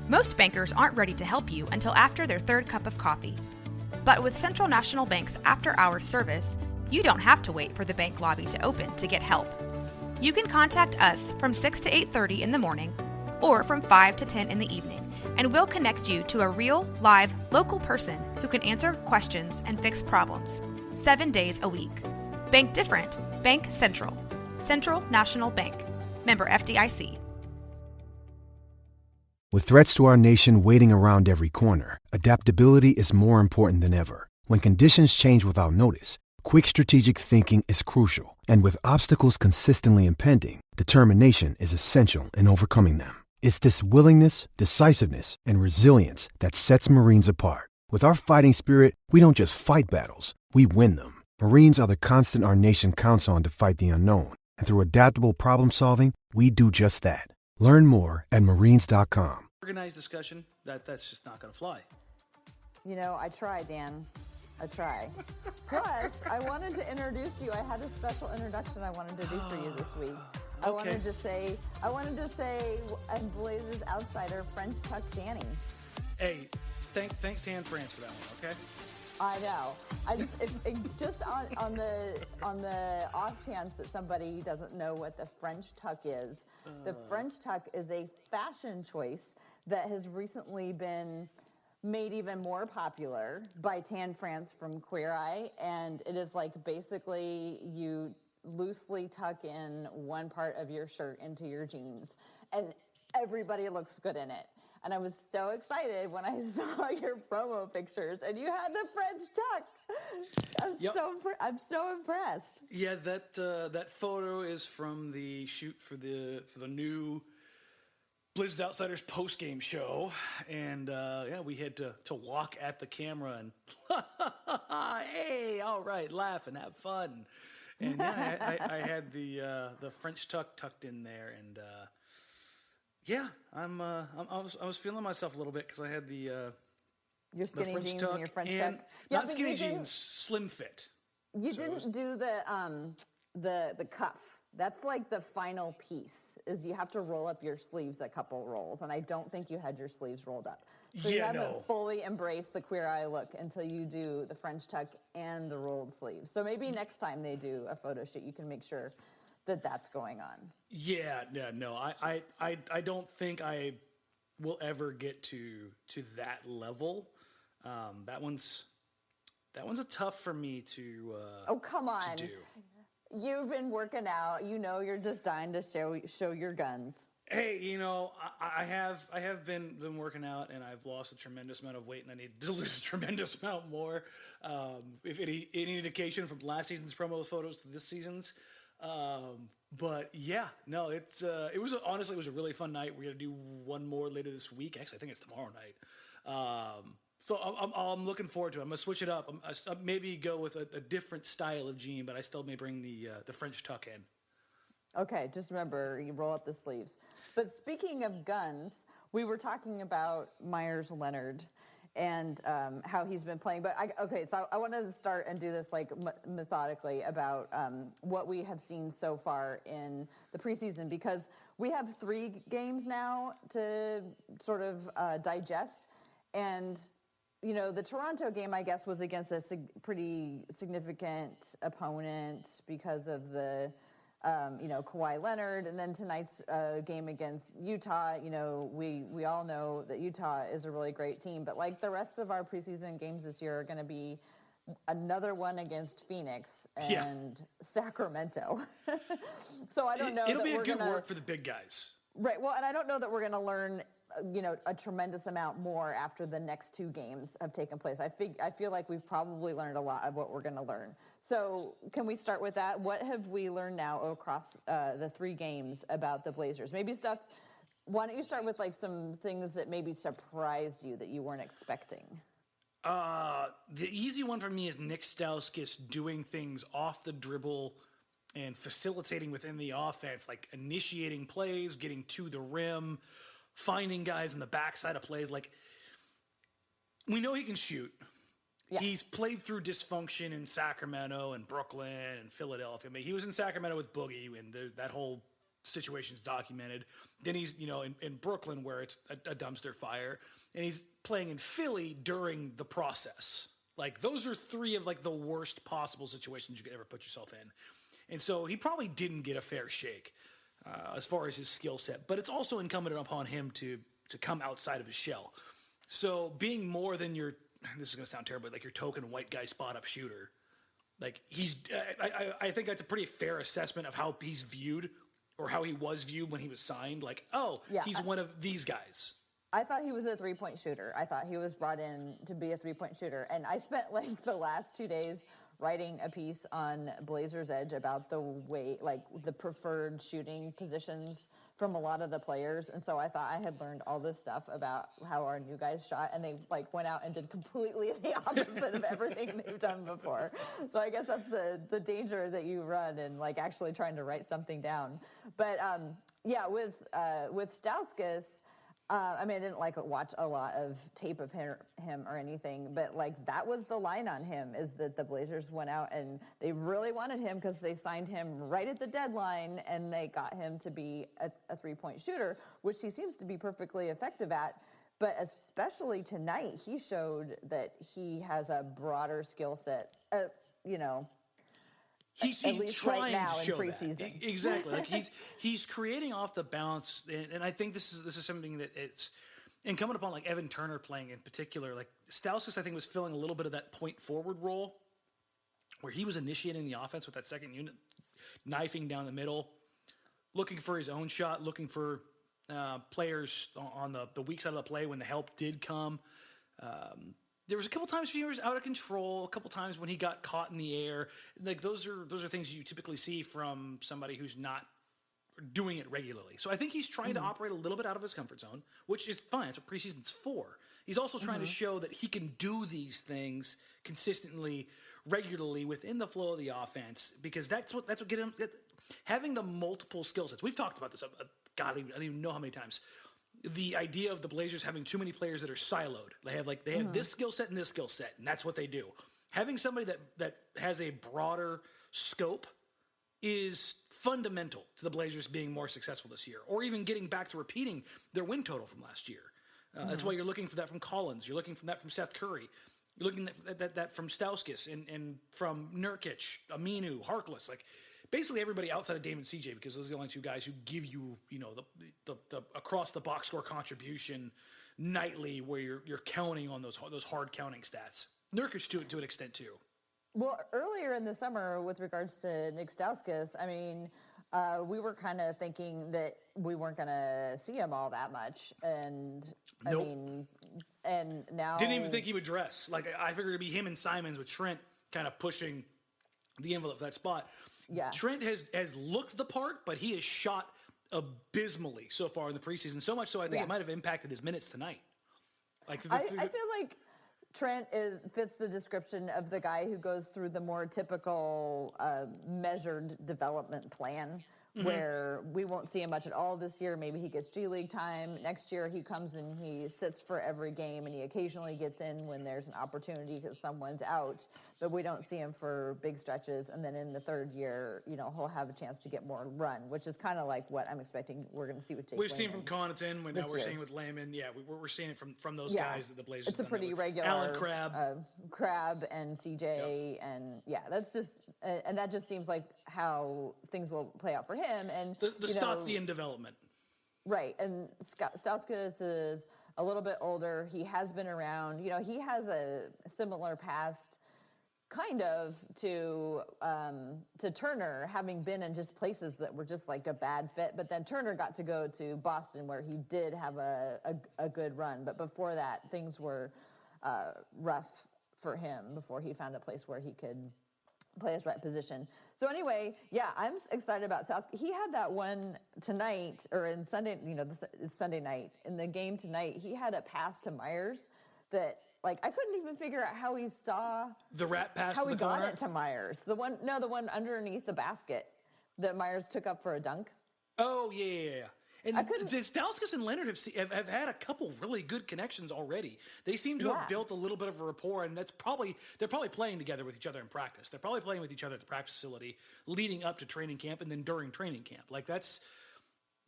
Most bankers aren't ready to help you until after their third cup of coffee. But with Central National Bank's after-hours service, you don't have to wait for the bank lobby to open to get help. You can contact us from 6 to 8:30 in the morning or from 5 to 10 in the evening, and we'll connect you to a real, live, local person who can answer questions and fix problems 7 days a week. Bank different. Bank Central. Central National Bank. Member FDIC. With threats to our nation waiting around every corner, adaptability is more important than ever. When conditions change without notice, quick strategic thinking is crucial. And with obstacles consistently impending, determination is essential in overcoming them. It's this willingness, decisiveness, and resilience that sets Marines apart. With our fighting spirit, we don't just fight battles, we win them. Marines are the constant our nation counts on to fight the unknown. And through adaptable problem solving, we do just that. Learn more at marines.com. Organized discussion, that's just not going to fly. You know, I try, Dan. I try. Plus, I wanted to introduce you. I had a special introduction I wanted to do for you this week. I wanted to say, and Blazers outsider, French Tuck Danny. Hey, thanks Dan France for that one, okay? I know. Just on the off chance that somebody doesn't know what the French tuck is, the French tuck is a fashion choice that has recently been made even more popular by Tan France from Queer Eye, and it is like basically you loosely tuck in one part of your shirt into your jeans, and everybody looks good in it. And I was so excited when I saw your promo pictures, and you had the French tuck. I'm so impressed. Yeah, that photo is from the shoot for the new Blazers Outsiders post-game show, and we had to walk at the camera and hey, all right, laugh and have fun. And I had the French tuck tucked in there, and I was feeling myself a little bit because I had the your skinny French jeans tuck and your French and tuck. Not skinny jeans, slim fit. You didn't do the cuff. That's like the final piece, is you have to roll up your sleeves a couple rolls, and I don't think you had your sleeves rolled up. So you haven't fully embraced the Queer Eye look until you do the French tuck and the rolled sleeves. So maybe next time they do a photo shoot, you can make sure that that's going on. I don't think I will ever get to that level. That one's a tough for me to come on. to do. You've been working out. You know you're just dying to show your guns. Hey, I have been working out, and I've lost a tremendous amount of weight, and I need to lose a tremendous amount more. If any indication from last season's promo photos to this season's. But yeah, no, it was a really fun night. We're gonna do one more later this week. Actually, I think it's tomorrow night. So I'm looking forward to it. I'm gonna switch it up. I maybe go with a different style of jean, but I still may bring the French tuck in. Okay, just remember, you roll up the sleeves. But speaking of guns, we were talking about Meyers Leonard and how he's been playing. But so I wanted to start and do this like methodically about what we have seen so far in the preseason, because we have 3 games now to sort of digest. And the Toronto game, I guess, was against a pretty significant opponent because of the Kawhi Leonard, and then tonight's game against Utah. We all know that Utah is a really great team, but like the rest of our preseason games this year are going to be another one against Phoenix and Sacramento. So I don't know. It'll be a good work for the big guys. Right. Well, and I don't know that we're going to learn, a tremendous amount more after the next 2 games have taken place. I feel like we've probably learned a lot of what we're going to learn. So can we start with that? What have we learned now across the 3 games about the Blazers? Maybe stuff. Why don't you start with like some things that maybe surprised you that you weren't expecting? The easy one for me is Nik Stauskas doing things off the dribble and facilitating within the offense, like initiating plays, getting to the rim, finding guys in the backside of plays. Like, we know he can shoot. Yeah. He's played through dysfunction in Sacramento and Brooklyn and Philadelphia. I mean, he was in Sacramento with Boogie, and there's that whole situations documented. Then he's, in Brooklyn where it's a dumpster fire, and he's playing in Philly during the process. Like, those are three of like the worst possible situations you could ever put yourself in. And so he probably didn't get a fair shake as far as his skill set, but it's also incumbent upon him to come outside of his shell. So being more than this is going to sound terrible, like your token white guy spot up shooter, like I think that's a pretty fair assessment of how he's viewed, or how he was viewed when he was signed. Like, he's one of these guys. I thought he was a three-point shooter. I thought he was brought in to be a three-point shooter. And I spent like the last 2 days writing a piece on Blazers Edge about the way, like the preferred shooting positions from a lot of the players. And so I thought I had learned all this stuff about how our new guys shot, and they like went out and did completely the opposite of everything they've done before. So I guess that's the danger that you run in like actually trying to write something down. But with Stauskas, I mean, I didn't watch a lot of tape of him or anything, but like that was the line on him, is that the Blazers went out and they really wanted him because they signed him right at the deadline, and they got him to be a three-point shooter, which he seems to be perfectly effective at. But especially tonight, he showed that he has a broader skill set, He's at least trying right now to show in preseason. That. Exactly. Like he's creating off the bounce, and I think this is something that it's incumbent upon like Evan Turner playing in particular. Like Stauskas, I think, was filling a little bit of that point forward role, where he was initiating the offense with that second unit, knifing down the middle, looking for his own shot, looking for players on the weak side of the play when the help did come. There was a couple times he was out of control, a couple times when he got caught in the air. Like those are things you typically see from somebody who's not doing it regularly. So I think he's trying to operate a little bit out of his comfort zone, which is fine. That's what preseason's for. He's also trying to show that he can do these things consistently, regularly within the flow of the offense, because that's what get him having the multiple skill sets. We've talked about this. God, I don't even know how many times. The idea of the Blazers having too many players that are siloed. They have this skill set and this skill set, and that's what they do. Having somebody that has a broader scope is fundamental to the Blazers being more successful this year, or even getting back to repeating their win total from last year. That's why you're looking for that from Collins. You're looking for that from Seth Curry. You're looking at that from Stauskas and from Nurkic, Aminu, Harkless. Like, basically everybody outside of Damian and CJ, because those are the only two guys who give you, the across the box score contribution nightly, where you're counting on those hard counting stats. Nurkic to an extent too. Well, earlier in the summer, with regards to Nik Stauskas, I mean, we were kind of thinking that we weren't going to see him all that much, and Nope. I mean, and now Didn't even think he would dress. Like, I figured it'd be him and Simons, with Trent kind of pushing the envelope for that spot. Yeah. Trent has looked the part, but he has shot abysmally so far in the preseason. So much so, I think it might have impacted his minutes tonight. Like, I feel like Trent fits the description of the guy who goes through the more typical measured development plan, where we won't see him much at all this year. Maybe he gets G League time. Next year he comes and he sits for every game, and he occasionally gets in when there's an opportunity because someone's out, but we don't see him for big stretches. And then in the third year, he'll have a chance to get more run, which is kind of like what I'm expecting we're going to see with Jake. We've seen from Connaughton, now we're seeing with Layman. Yeah, we're seeing it from those guys that the Blazers. It's a pretty regular Alan Crabbe, and CJ, and that's just and that just seems like how things will play out for him. And the Stottsian development. Right. And Stauskas is a little bit older. He has been around. He has a similar past kind of to Turner, having been in just places that were just like a bad fit. But then Turner got to go to Boston, where he did have a good run. But before that, things were rough for him before he found a place where he could play his right position. So anyway, I'm excited about Stauskas. He had that one tonight, or in Sunday, Sunday night. In the game tonight, he had a pass to Meyers that, like, I couldn't even figure out how he saw the rat pass. How he got corner? it to Meyers. The one underneath the basket that Meyers took up for a dunk. Oh yeah. And Stauskas and Leonard have had a couple really good connections already. They seem to have built a little bit of a rapport, and they're probably playing together with each other in practice. They're probably playing with each other at the practice facility leading up to training camp and then during training camp. Like, that's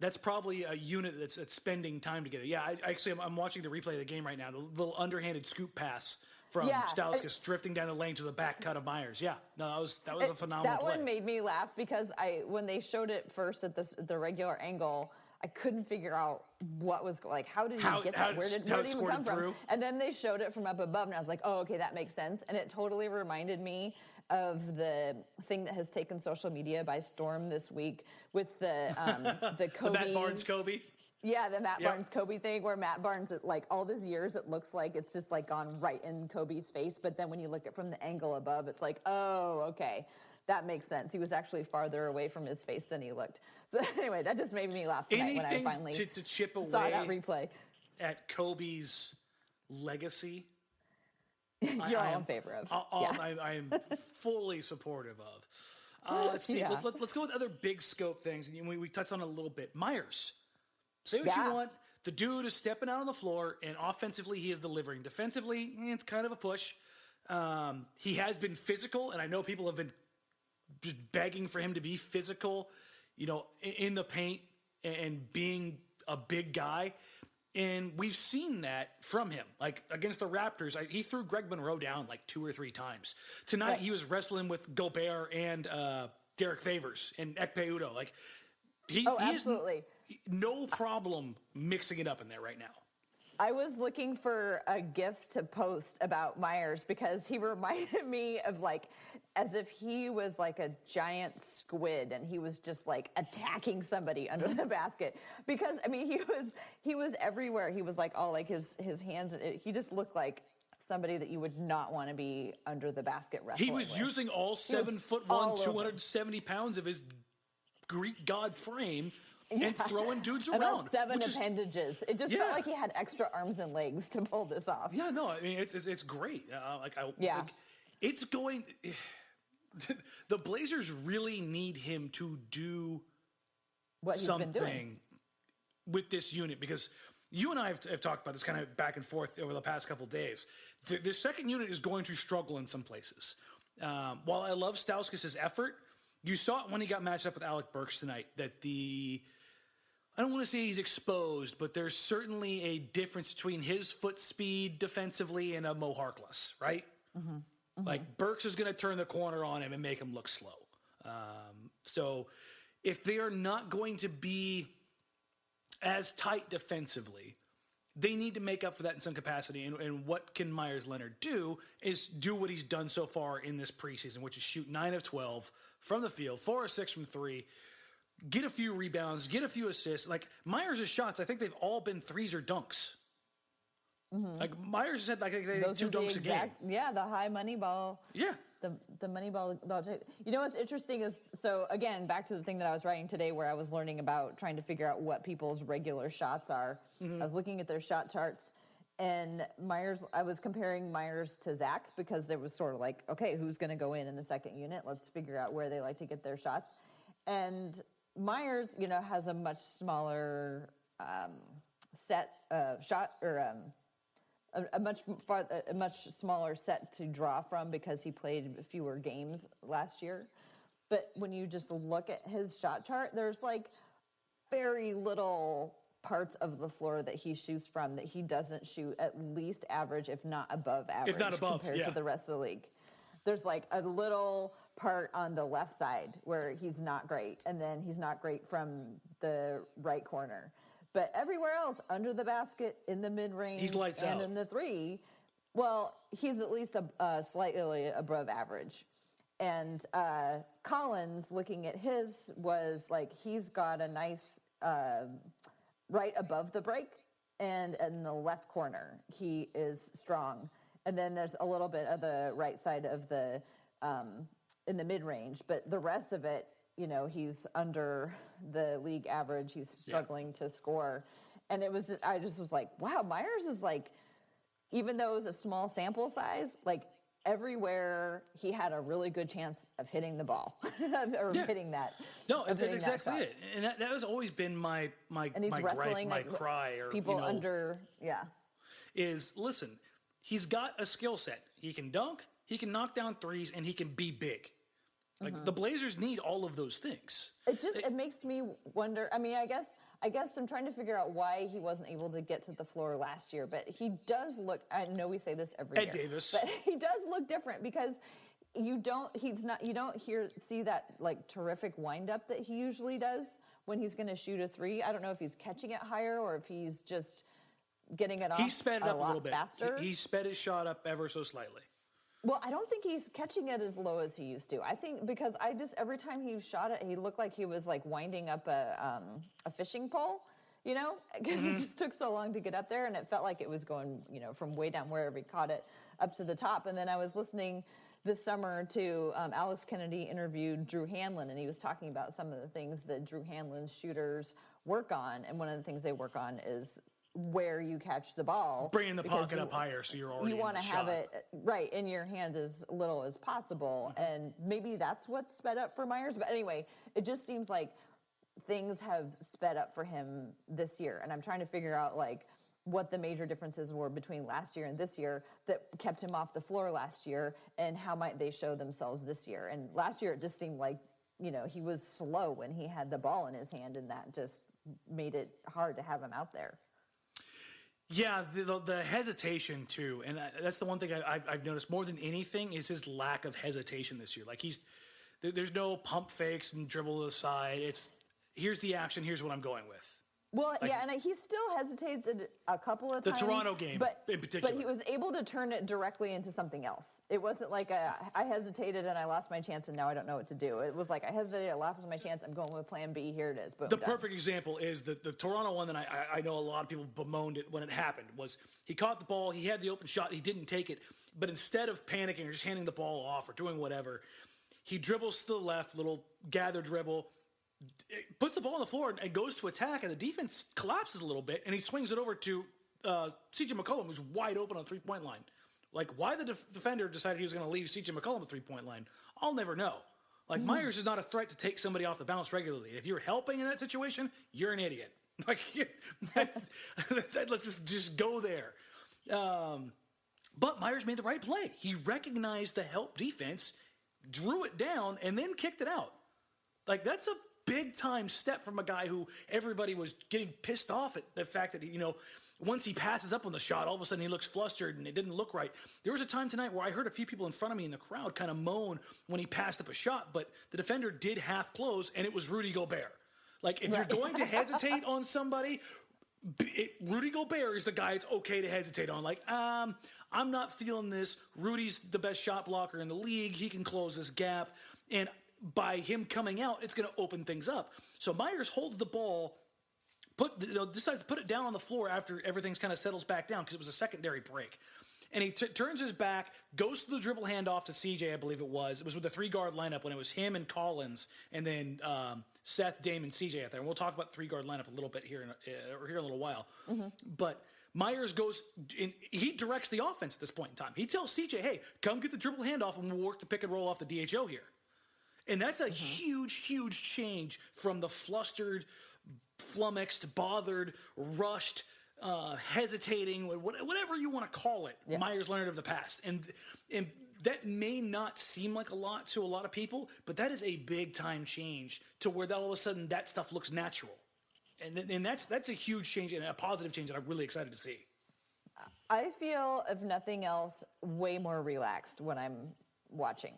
That's probably a unit that's spending time together. Yeah, I'm watching the replay of the game right now. The little underhanded scoop pass from Stauskas drifting down the lane to the back cut of Meyers. Yeah, no, that was a phenomenal play. That one made me laugh because when they showed it first at the regular angle, I couldn't figure out what was like. How did he get that? Where did it even come from? And then they showed it from up above, and I was like, oh, okay, that makes sense. And it totally reminded me of the thing that has taken social media by storm this week with the Kobe. The Matt Barnes Kobe. Yeah, the Matt Barnes Kobe thing, where Matt Barnes, like all these years, it looks like it's just like gone right in Kobe's face. But then when you look at from the angle above, it's like, oh, okay. That makes sense. He was actually farther away from his face than he looked. So anyway, that just made me laugh tonight when I finally to chip away saw that replay at Kobe's legacy. You're all in favor of. I am fully supportive of. Let's see. Yeah. Let's go with other big scope things. We touched on it a little bit. Meyers. Say what you want. The dude is stepping out on the floor, and offensively, he is delivering. Defensively, it's kind of a push. He has been physical, and I know people have been begging for him to be physical, in the paint and being a big guy. And we've seen that from him. Like against the Raptors, he threw Greg Monroe down like 2 or 3 times. Tonight, he was wrestling with Gobert and Derek Favors and Ekpe Udoh. Like he absolutely. Has no problem mixing it up in there right now. I was looking for a GIF to post about Meyers because he reminded me of like as if he was like a giant squid and he was just like attacking somebody under the basket. Because I mean he was everywhere. He was like all like his hands. He just looked like somebody that you would not want to be under the basket wrestling. He was using all 7'1", 270 pounds of his Greek god frame. And throwing dudes around. And all 7 appendages. It just felt like he had extra arms and legs to pull this off. Yeah, no, I mean it's great. It's going. The Blazers really need him to do something with this unit because you and I have talked about this kind of back and forth over the past couple of days. The second unit is going to struggle in some places. While I love Stauskas' effort, you saw it when he got matched up with Alec Burks tonight that I don't want to say he's exposed, but there's certainly a difference between his foot speed defensively and a Mo Harkless, right? Mm-hmm. Mm-hmm. Like Burks is going to turn the corner on him and make him look slow. So if they are not going to be as tight defensively, they need to make up for that in some capacity. And what can Meyers Leonard do is do what he's done so far in this preseason, which is shoot 9 of 12 from the field, 4 of 6 from 3, get a few rebounds, get a few assists. Like Meyers' shots, I think they've all been threes or dunks. Mm-hmm. Like Meyers said, like they had 2 dunks a game. Yeah, the high money ball. Yeah. The money ball. You know what's interesting is, so again, back to the thing that I was writing today where I was learning about trying to figure out what people's regular shots are. Mm-hmm. I was looking at their shot charts. And I was comparing Meyers to Zach because there was sort of like, okay, who's going to go in the second unit? Let's figure out where they like to get their shots. And Meyers, has a much smaller set shot or a much smaller set to draw from because he played fewer games last year. But when you just look at his shot chart, there's like very little parts of the floor that he shoots from that he doesn't shoot at least average, if not above average, compared to the rest of the league. There's like a little part on the left side where he's not great, and then he's not great from the right corner. But everywhere else, under the basket, in the mid-range, he's lights and out. In the 3, well, he's at least slightly above average. And Collins, looking at his, was like he's got a nice right above the break, and in the left corner, he is strong. And then there's a little bit of the right side of the in the mid-range, but the rest of it, he's under the league average. He's struggling to score. And I just was like, wow, Meyers is like, even though it was a small sample size, like everywhere he had a really good chance of hitting the ball or hitting that. No, that's exactly it. And that has always been my and he's my wrestling gripe, my cry, or people under, is listen, he's got a skill set. He can dunk, he can knock down threes, and he can be big. Like the Blazers need all of those things. It makes me wonder. I mean, I guess I guess I'm trying to figure out why he wasn't able to get to the floor last year, but he does look, I know we say this every year. Ed Davis. But he does look different because you don't see that like terrific wind up that he usually does when he's going to shoot a three. I don't know if he's catching it higher or if he's just getting it off He sped it up a little bit faster. He sped his shot up ever so slightly. Well, I don't think he's catching it as low as he used to. I think because every time he shot it, he looked like he was like winding up a fishing pole, because it just took so long to get up there, and it felt like it was going, from way down wherever he caught it up to the top. And then I was listening this summer to Alex Kennedy interviewed Drew Hanlon, and he was talking about some of the things that Drew Hanlon's shooters work on, and one of the things they work on is where you catch the ball. Bringing the pocket up higher so you're already You want to have shot. it right in your hand as little as possible. And maybe that's what's sped up for Meyers. But anyway, it just seems like things have sped up for him this year. And I'm trying to figure out like what the major differences were between last year and this year that kept him off the floor last year, and how might they show themselves this year. And last year it just seemed like, he was slow when he had the ball in his hand, and that just made it hard to have him out there. Yeah, the hesitation too, and that's the one thing I've noticed more than anything is his lack of hesitation this year. Like there's no pump fakes and dribble to the side. It's here's the action, here's what I'm going with. Well, yeah, and he still hesitated a couple of times. The Toronto game, in particular. But he was able to turn it directly into something else. It wasn't like I hesitated and I lost my chance and now I don't know what to do. It was like I hesitated, I lost my chance, I'm going with plan B, here it is. Boom, the done. perfect example is the Toronto one that I know a lot of people bemoaned it when it happened, was he caught the ball, he had the open shot, he didn't take it, but instead of panicking or just handing the ball off or doing whatever, he dribbles to the left, little gather dribble, puts the ball on the floor and goes to attack, and the defense collapses a little bit, and he swings it over to CJ McCollum, who's wide open on the three-point line. Like, why the defender decided he was going to leave CJ McCollum at the three-point line, I'll never know. Like, Meyers is not a threat to take somebody off the bounce regularly. If you're helping in that situation, you're an idiot. Like, let's just go there. But Meyers made the right play. He recognized the help defense, drew it down, and then kicked it out. Like, that's a big-time step from a guy who everybody was getting pissed off at the fact that, once he passes up on the shot, all of a sudden he looks flustered and it didn't look right. There was a time tonight where I heard a few people in front of me in the crowd kind of moan when he passed up a shot, but the defender did half close, and it was Rudy Gobert. Like, if you're going to hesitate on somebody, Rudy Gobert is the guy it's okay to hesitate on. Like, I'm not feeling this. Rudy's the best shot blocker in the league. He can close this gap. And by him coming out, it's going to open things up. So Meyers holds the ball, decides to put it down on the floor after everything's kind of settles back down because it was a secondary break. And he turns his back, goes to the dribble handoff to CJ, I believe it was. It was with the three-guard lineup when it was him and Collins, and then Seth, Dame, and CJ out there. And we'll talk about the three-guard lineup a little bit here in a little while. But Meyers goes, and he directs the offense at this point in time. He tells CJ, hey, come get the dribble handoff and we'll work the pick and roll off the DHO here. And that's a huge, huge change from the flustered, flummoxed, bothered, rushed, hesitating, whatever you want to call it, Meyers Leonard of the past. And that may not seem like a lot to a lot of people, but that is a big-time change to where all of a sudden that stuff looks natural. And that's a huge change and a positive change that I'm really excited to see. I feel, if nothing else, way more relaxed when I'm watching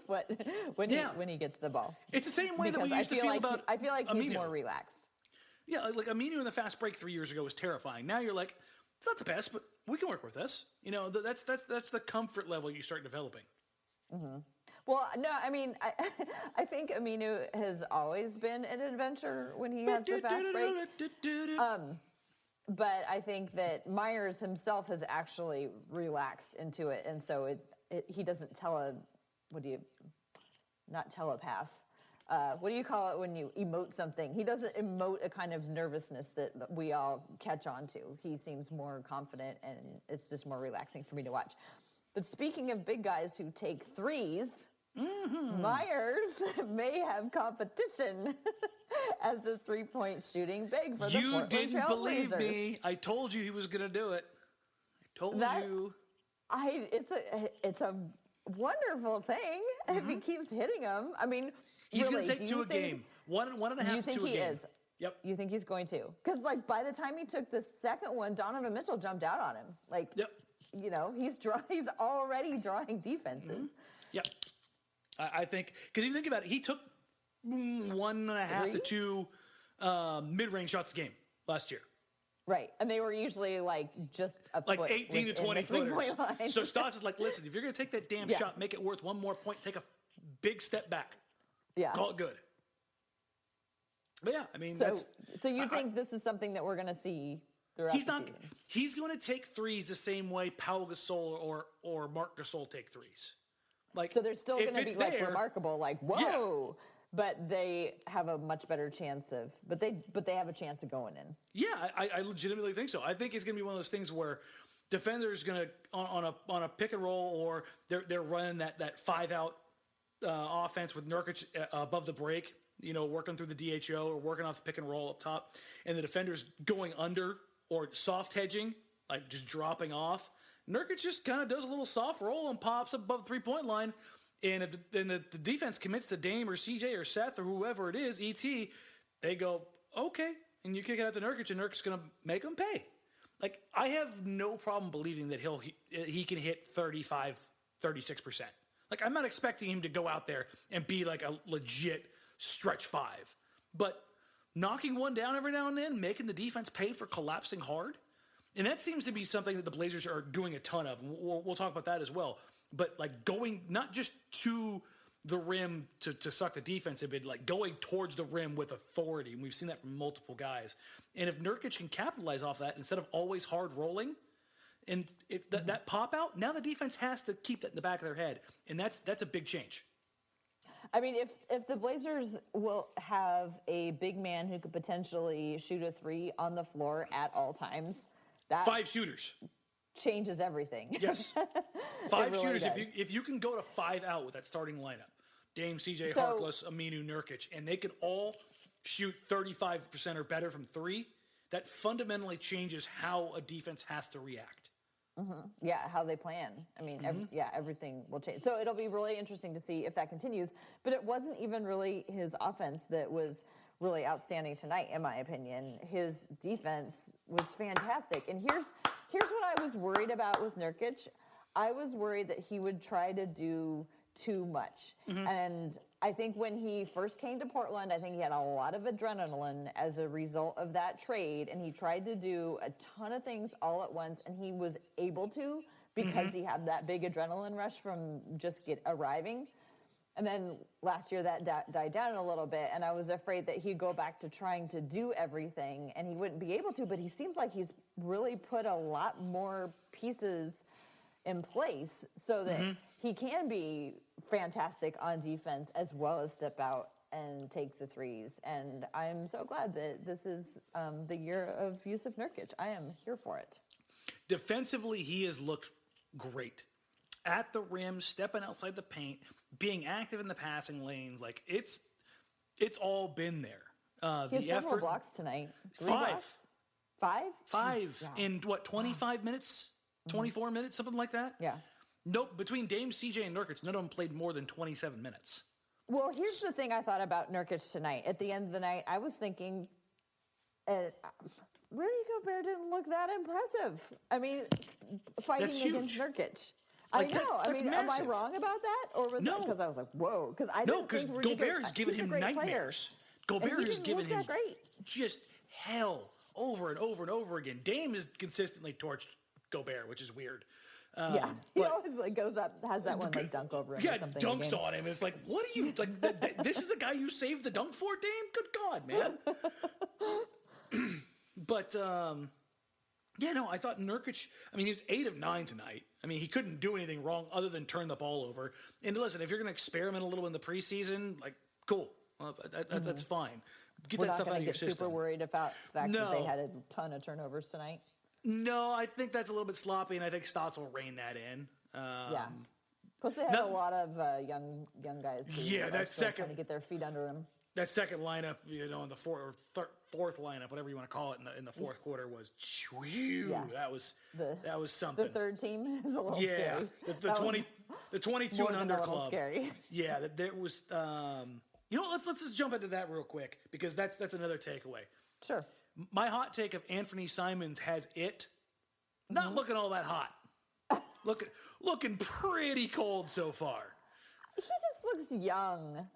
when he gets the ball. It's the same way that we used to feel about I feel like he's Aminu. more relaxed. Yeah, like Aminu in the fast break 3 years ago was terrifying. Now you're like, it's not the best, but we can work with this. That's the comfort level you start developing. Well, no, I mean, I think Aminu has always been an adventure when he has the fast break. But I think that Meyers himself has actually relaxed into it, and so he doesn't not telepath. What do you call it when you emote something? He doesn't emote a kind of nervousness that we all catch on to. He seems more confident, and it's just more relaxing for me to watch. But speaking of big guys who take threes, Meyers may have competition as a three-point shooting big for the Portland Trail Blazers. You didn't believe me. I told you he was going to do it. I told you. It's a wonderful thing if he keeps hitting them. I mean, he's really, going to take two a game. One and a half to two a game. You think he is? Yep. You think he's going to? Because, like, by the time he took the second one, Donovan Mitchell jumped out on him. Like, Yep. you know, he's already drawing defenses. Yep. I think, because if you think about it, he took 1.5 to 2 mid-range shots a game last year. Right. And they were usually like just a Like foot 18 to 20 footers. Line. So Stotts is like, listen, if you're going to take that damn shot, make it worth one more point, take a big step back. Yeah. Call it good. But yeah, I mean, so you think this is something that we're going to see throughout the season? He's going to take threes the same way Pau Gasol or Marc Gasol take threes. Like, so they're still going to be like there, remarkable, like, whoa. Yeah. But they have a much better chance of, but they have a chance of going in. Yeah, I legitimately think so. I think it's going to be one of those things where defenders going to on a pick and roll, or they're running that 5-out offense with Nurkic above the break, you know, working through the DHO or working off the pick and roll up top, and the defenders going under or soft hedging, like just dropping off. Nurkic just kind of does a little soft roll and pops above the 3-point line. And if the defense commits to Dame or CJ or Seth or whoever it is, ET, they go, okay. And you kick it out to Nurkic, and Nurkic's going to make them pay. Like, I have no problem believing that he can hit 35, 36%. Like, I'm not expecting him to go out there and be like a legit stretch 5. But knocking one down every now and then, making the defense pay for collapsing hard, and that seems to be something that the Blazers are doing a ton of. We'll talk about that as well. But, like, going not just to the rim to suck the defense a bit, like going towards the rim with authority. And we've seen that from multiple guys. And if Nurkic can capitalize off that instead of always hard rolling, and if that pop out, now the defense has to keep that in the back of their head. And that's a big change. I mean, if the Blazers will have a big man who could potentially shoot a 3 on the floor at all times, that 5 shooters changes everything. Yes. 5 really shooters. does. If you can go to 5 out with that starting lineup, Dame, CJ, Harkless, Aminu, Nurkic, and they can all shoot 35% or better from 3, that fundamentally changes how a defense has to react. Mm-hmm. Yeah, how they plan. I mean, everything will change. So it'll be really interesting to see if that continues. But it wasn't even really his offense that was really outstanding tonight, in my opinion. His defense was fantastic. And here's what I was worried about with Nurkic. I was worried that he would try to do too much. Mm-hmm. And I think when he first came to Portland, I think he had a lot of adrenaline as a result of that trade. And he tried to do a ton of things all at once. And he was able to because he had that big adrenaline rush from just arriving. And then last year that died down a little bit, and I was afraid that he'd go back to trying to do everything, and he wouldn't be able to, but he seems like he's really put a lot more pieces in place so that he can be fantastic on defense as well as step out and take the threes. And I'm so glad that this is the year of Jusuf Nurkic. I am here for it. Defensively, he has looked great. At the rim, stepping outside the paint, being active in the passing lanes, like it's all been there. He had several blocks tonight. 5. Blocks? 5? 5 in what, 25 minutes, 24 minutes, something like that. Yeah. Nope. Between Dame, CJ, and Nurkic, none of them played more than 27 minutes. Well, here's the thing I thought about Nurkic tonight. At the end of the night, I was thinking, Rudy Gobert didn't look that impressive. I mean, fighting against Nurkic. I know. I mean, am I wrong about that? Or was it because I was like, whoa? Because I didn't think Rudy Gobert has given him nightmares. Gobert has given him just hell over and over and over again. Dame has consistently torched Gobert, which is weird. He always like goes up, has that one like dunk over him or something. Yeah, dunks on him. It's like, what are you like? This is the guy you saved the dunk for, Dame? Good God, man. But I thought Nurkic. I mean, he was 8 of 9 tonight. I mean, he couldn't do anything wrong other than turn the ball over. And listen, if you're going to experiment a little in the preseason, like, cool, that's fine. Get that stuff out of your system. Super worried about the fact that they had a ton of turnovers tonight. No, I think that's a little bit sloppy, and I think Stotts will rein that in. Plus, they had a lot of young guys. That second trying to get their feet under them. That second lineup, in the fourth lineup, whatever you want to call it, in the fourth quarter was, that was something. The third team is a little scary. the 22 and under club. Scary. Yeah, there was. You know, let's just jump into that real quick because that's another takeaway. Sure. My hot take of Anfernee Simons has it not looking all that hot. looking pretty cold so far. He just looks young.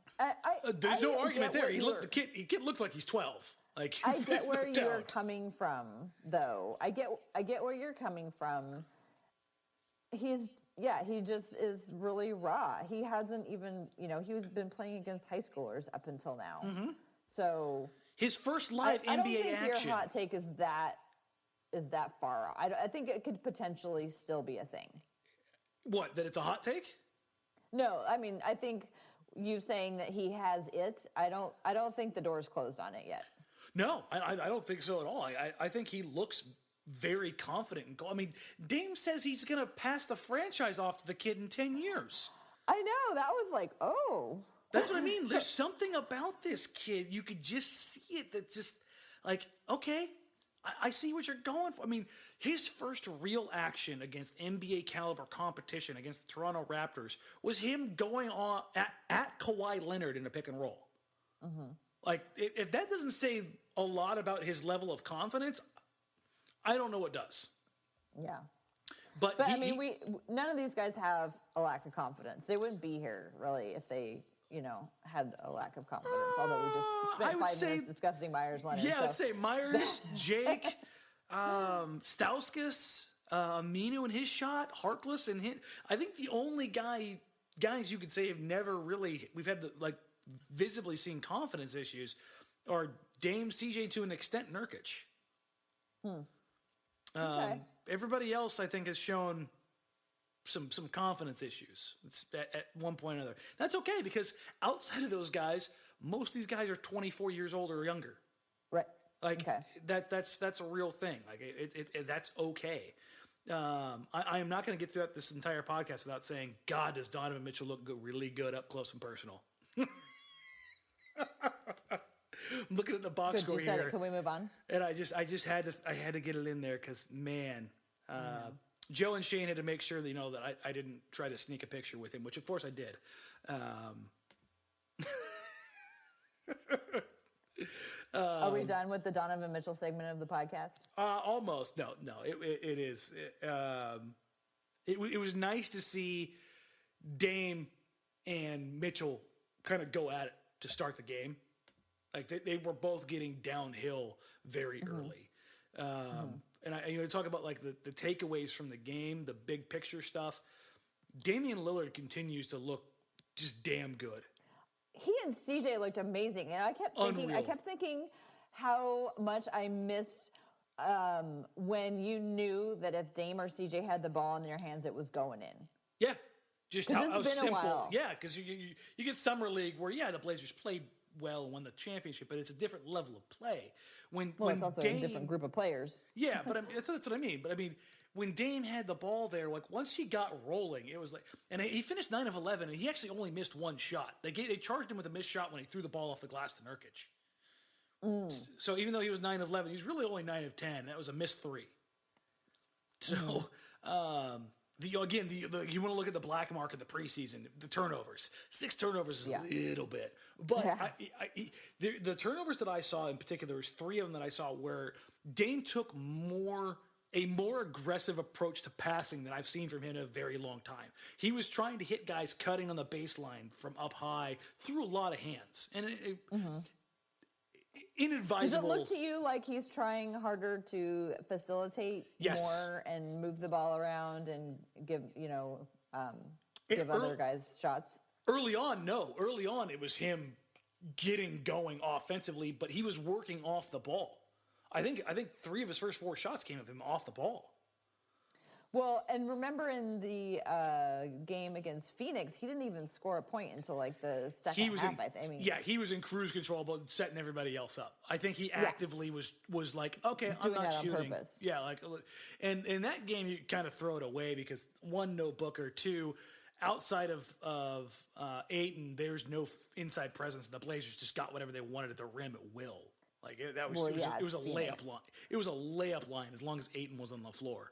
There's no argument there. The kid looks like he's 12. Like I get where you're coming from, though. I get where you're coming from. He just is really raw. He hasn't even, he's been playing against high schoolers up until now. Mm-hmm. So his first live NBA I don't think action. Your hot take is that far off. I think it could potentially still be a thing. What? That it's a hot take? No, I mean, I think you saying that he has it. I don't think the door's closed on it yet. No, I don't think so at all. I think he looks very confident. I mean, Dame says he's going to pass the franchise off to the kid in 10 years. I know. That was like, oh. That's what I mean. There's something about this kid. You could just see it. That's just like, okay, I see what you're going for. I mean, his first real action against NBA caliber competition against the Toronto Raptors was him going on at Kawhi Leonard in a pick and roll. Mm-hmm. Like, if that doesn't say a lot about his level of confidence, I don't know what does. Yeah. But I mean, none of these guys have a lack of confidence. They wouldn't be here, really, if they, had a lack of confidence. Although we just spent 5 minutes discussing Myers Leonard. Yeah, I'd say Myers, Jake, Stauskas, Aminu and his shot, Harkless and his. I think the only guys you could say have never really, we've had visibly seen confidence issues are Dame, CJ to an extent, Nurkic. Okay. Everybody else, I think, has shown some confidence issues. It's at one point or another. That's okay because outside of those guys, most of these guys are 24 years old or younger. Right. Like okay. That's a real thing. Like that's okay. I am not going to get through this entire podcast without saying, God, does Donovan Mitchell look really good up close and personal. I'm looking at the box score here. Can we move on? And I just had to get it in there because man, Joe and Shane had to make sure that that I didn't try to sneak a picture with him, which of course I did. Are we done with the Donovan Mitchell segment of the podcast? Almost. No. It is. It was nice to see Dame and Mitchell kind of go at it to start the game. Like they were both getting downhill very early. And I talk about like the takeaways from the game, the big picture stuff. Damian Lillard continues to look just damn good. He and CJ looked amazing, and I kept thinking how much I missed when you knew that if Dame or CJ had the ball in their hands, it was going in. Yeah, just how simple. A while. Yeah, because you get summer league where the Blazers played well and won the championship, but it's a different level of play. When it's also a different group of players. Yeah, but that's what I mean. But I mean, when Dame had the ball there, like once he got rolling, it was like, and he finished 9 of 11, and he actually only missed one shot. They charged him with a missed shot when he threw the ball off the glass to Nurkic. So even though he was 9 of 11, he's really only 9 of 10. That was a missed 3. So you want to look at the black mark of the preseason, the turnovers. 6 turnovers is a little bit, but the turnovers that I saw in particular, there's 3 of them that I saw where Dame took a more aggressive approach to passing than I've seen from him in a very long time. He was trying to hit guys cutting on the baseline from up high through a lot of hands, and inadvisable. Does it look to you like he's trying harder to facilitate more and move the ball around and give other guys shots? Early on, no. Early on, it was him getting going offensively, but he was working off the ball. I think 3 of his first 4 shots came of him off the ball. Well, and remember in the game against Phoenix, he didn't even score a point until like the second half. He was in cruise control, but setting everybody else up. I think he actively was like, okay, I'm not shooting. Purpose. Yeah, like, and in that game, you kind of throw it away because 1, no Booker, 2, outside of Ayton, there's no inside presence. The Blazers just got whatever they wanted at the rim at will. Like it was a layup line. It was a layup line as long as Ayton was on the floor.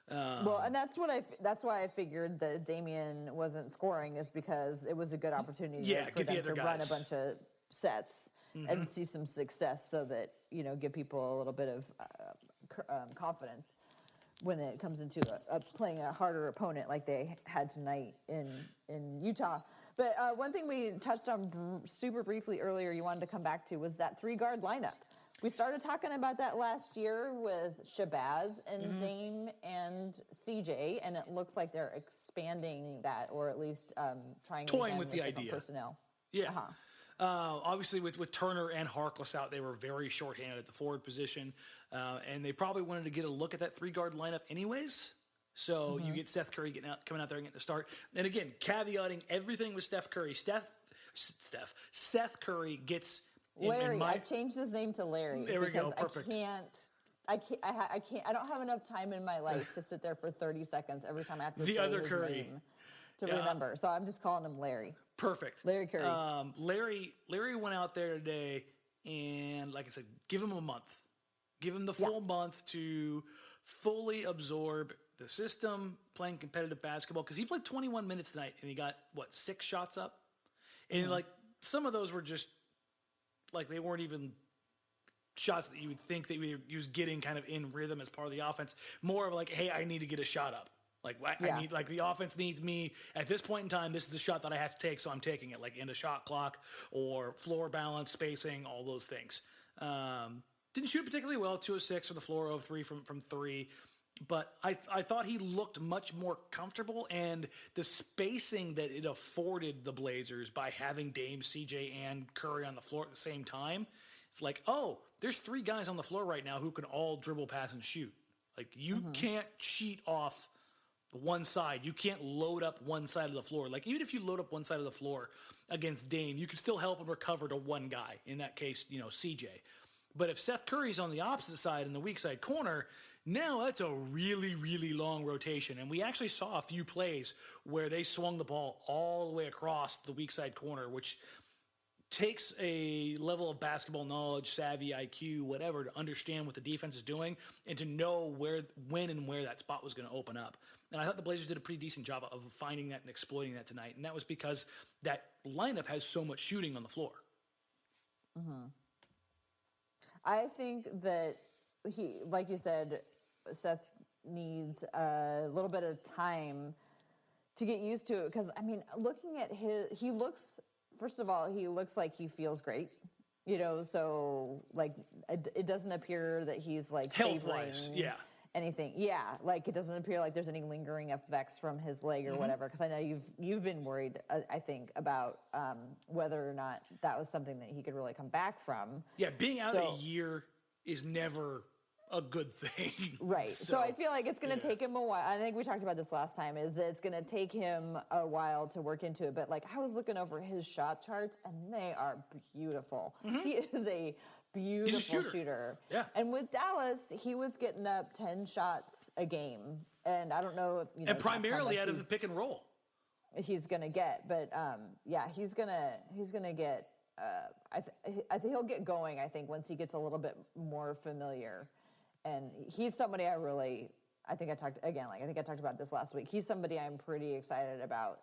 Well, and that's why I figured that Damian wasn't scoring, is because it was a good opportunity for them to run a bunch of sets and see some success, so that give people a little bit of confidence when it comes into playing a harder opponent like they had tonight in Utah. But one thing we touched on super briefly earlier, you wanted to come back to, was that 3-guard lineup. We started talking about that last year with Shabazz and Dame and CJ, and it looks like they're expanding that, or at least toying with the idea. Personnel. Yeah. Obviously, with Turner and Harkless out, they were very shorthanded at the forward position, and they probably wanted to get a look at that 3-guard lineup anyways. So you get Seth Curry coming out there and getting the start. And again, caveating everything with Steph Curry. Seth Curry gets Larry. I changed his name to Larry. There we go. Perfect. I don't have enough time in my life to sit there for 30 seconds every time I have to the say other his Curry name to remember. So I'm just calling him Larry. Perfect. Larry Curry. Larry went out there today, and like I said, give him a month. Give him the full month to fully absorb the system, playing competitive basketball, because he played 21 minutes tonight, and he got, 6 shots up? And, some of those were just, they weren't even shots that you would think that he was getting kind of in rhythm as part of the offense. More of hey, I need to get a shot up. I need, the offense needs me at this point in time. This is the shot that I have to take, so I'm taking it. In a shot clock or floor balance, spacing, all those things. Didn't shoot particularly well. 2 of 6 from the floor, 0 of 3 from 3. But I thought he looked much more comfortable, and the spacing that it afforded the Blazers by having Dame, CJ, and Curry on the floor at the same time, it's there's 3 guys on the floor right now who can all dribble, pass, and shoot. You can't cheat off one side. You can't load up one side of the floor. Even if you load up one side of the floor against Dame, you can still help him recover to one guy. In that case, CJ. But if Seth Curry's on the opposite side in the weak side corner, now that's a really, really long rotation. And we actually saw a few plays where they swung the ball all the way across the weak side corner, which takes a level of basketball knowledge, savvy, IQ, whatever, to understand what the defense is doing and to know when and where that spot was going to open up. And I thought the Blazers did a pretty decent job of finding that and exploiting that tonight. And that was because that lineup has so much shooting on the floor. I think that he, like you said, Seth needs a little bit of time to get used to it. Because, looking at he looks like he feels great. So, it doesn't appear that he's, health-wise, anything. Yeah, it doesn't appear like there's any lingering effects from his leg or whatever. Because I know you've been worried, I think, about whether or not that was something that he could really come back from. Yeah, being out a year is never a good thing. Right. So I feel like it's going to take him a while. I think we talked about this last time, is that it's going to take him a while to work into it. But I was looking over his shot charts, and they are beautiful. He is a beautiful shooter. Yeah. And with Dallas, he was getting up 10 shots a game. And I don't know if, and primarily out of the pick and roll. He's going to get, but he's going to get, I think he'll get going, I think, once he gets a little bit more familiar. And he's somebody I think I talked about this last week. He's somebody I'm pretty excited about